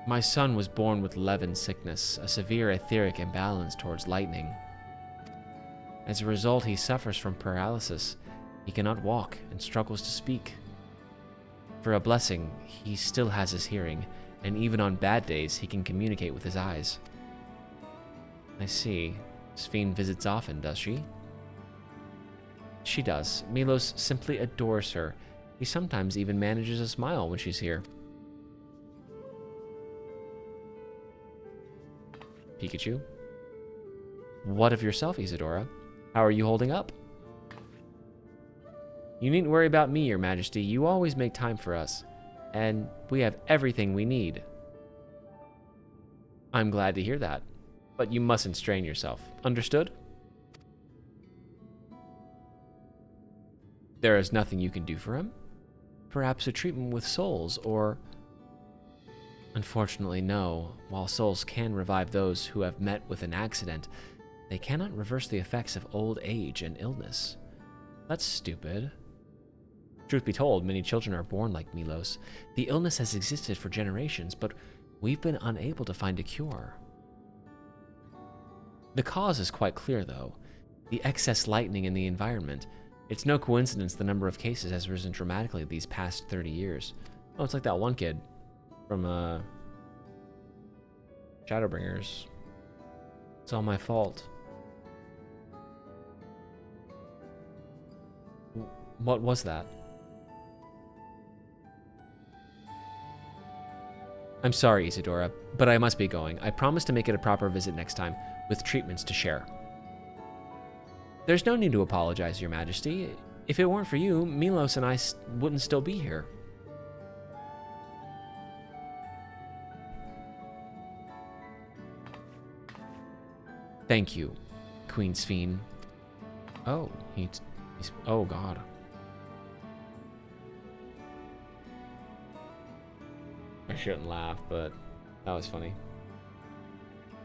My son was born with Levin sickness, a severe etheric imbalance towards lightning. As a result, he suffers from paralysis. He cannot walk and struggles to speak. For a blessing, he still has his hearing, and even on bad days, he can communicate with his eyes. I see. Sphene visits often, does she? She does. Milos simply adores her. He sometimes even manages a smile when she's here. Pikachu? What of yourself, Isadora? How are you holding up? You needn't worry about me, Your Majesty. You always make time for us. And we have everything we need. I'm glad to hear that. But you mustn't strain yourself. Understood? There is nothing you can do for him? Perhaps a treatment with souls, or... Unfortunately, no. While souls can revive those who have met with an accident, they cannot reverse the effects of old age and illness. That's stupid. Truth be told, many children are born like Milos. The illness has existed for generations, but we've been unable to find a cure. The cause is quite clear, though. The excess lightning in the environment. It's no coincidence the number of cases has risen dramatically these past 30 years. Oh, it's like that one kid from Shadowbringers. It's all my fault. What was that? I'm sorry, Isadora, but I must be going. I promise to make it a proper visit next time, with treatments to share. There's no need to apologize, Your Majesty. If it weren't for you, Milos and I wouldn't still be here. Thank you, Queen Sphene. Oh, he's... Oh, God. I shouldn't laugh, but that was funny.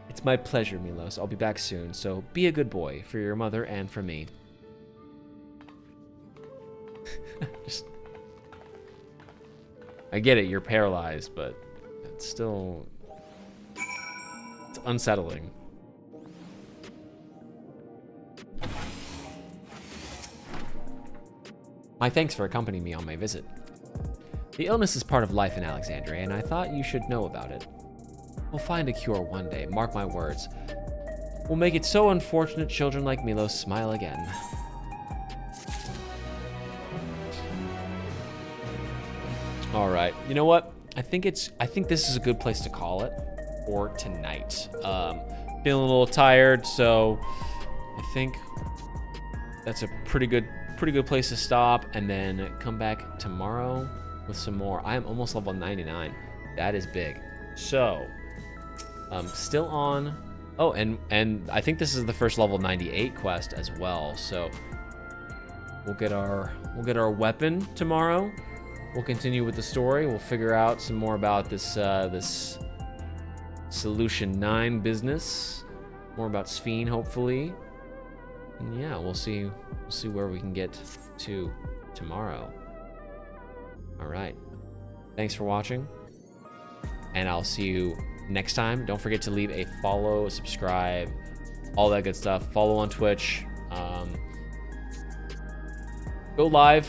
It's my pleasure, Milos. I'll be back soon, so be a good boy for your mother and for me. I get it, you're paralyzed, but it's still... It's unsettling. My thanks for accompanying me on my visit. The illness is part of life in Alexandria, and I thought you should know about it. We'll find a cure one day, mark my words. We'll make it so unfortunate children like Milos smile again. All right, you know what? I think this is a good place to call it for tonight. Feeling a little tired, so I think that's a pretty good place to stop, and then come back tomorrow with some more. I am almost level 99. That is big. So, still on. Oh, and I think this is the first level 98 quest as well. So we'll get our weapon tomorrow. We'll continue with the story. We'll figure out some more about this this Solution 9 business. More about Sphene, hopefully. And yeah, we'll see where we can get to tomorrow. All right. Thanks for watching, and I'll see you next time. Don't forget to leave a follow, subscribe, all that good stuff. Follow on Twitch. Go live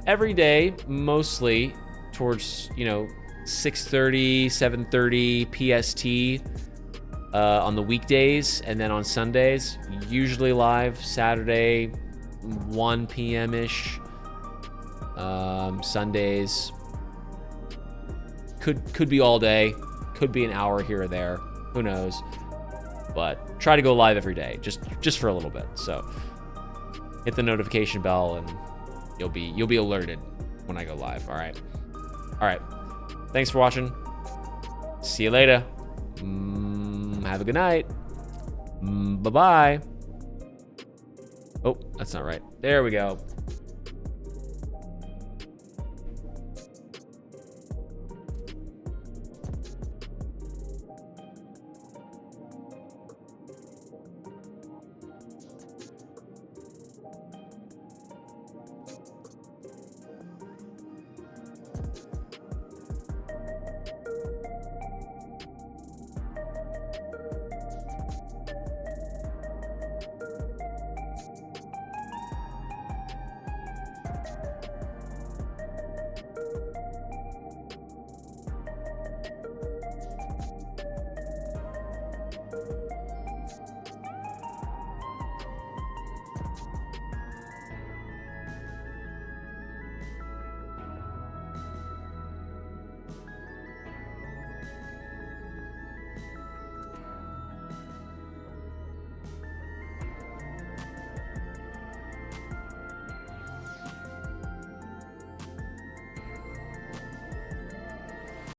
every day, mostly towards 6:30, 7:30 PST on the weekdays, and then on Sundays, usually live Saturday 1 p.m. ish. Sundays could be all day, could be an hour here or there, who knows, but try to go live every day, just for a little bit. So hit the notification bell and you'll be alerted when I go live. All right, thanks for watching. See you later. Have a good night. Bye-bye. Oh, that's not right. There we go.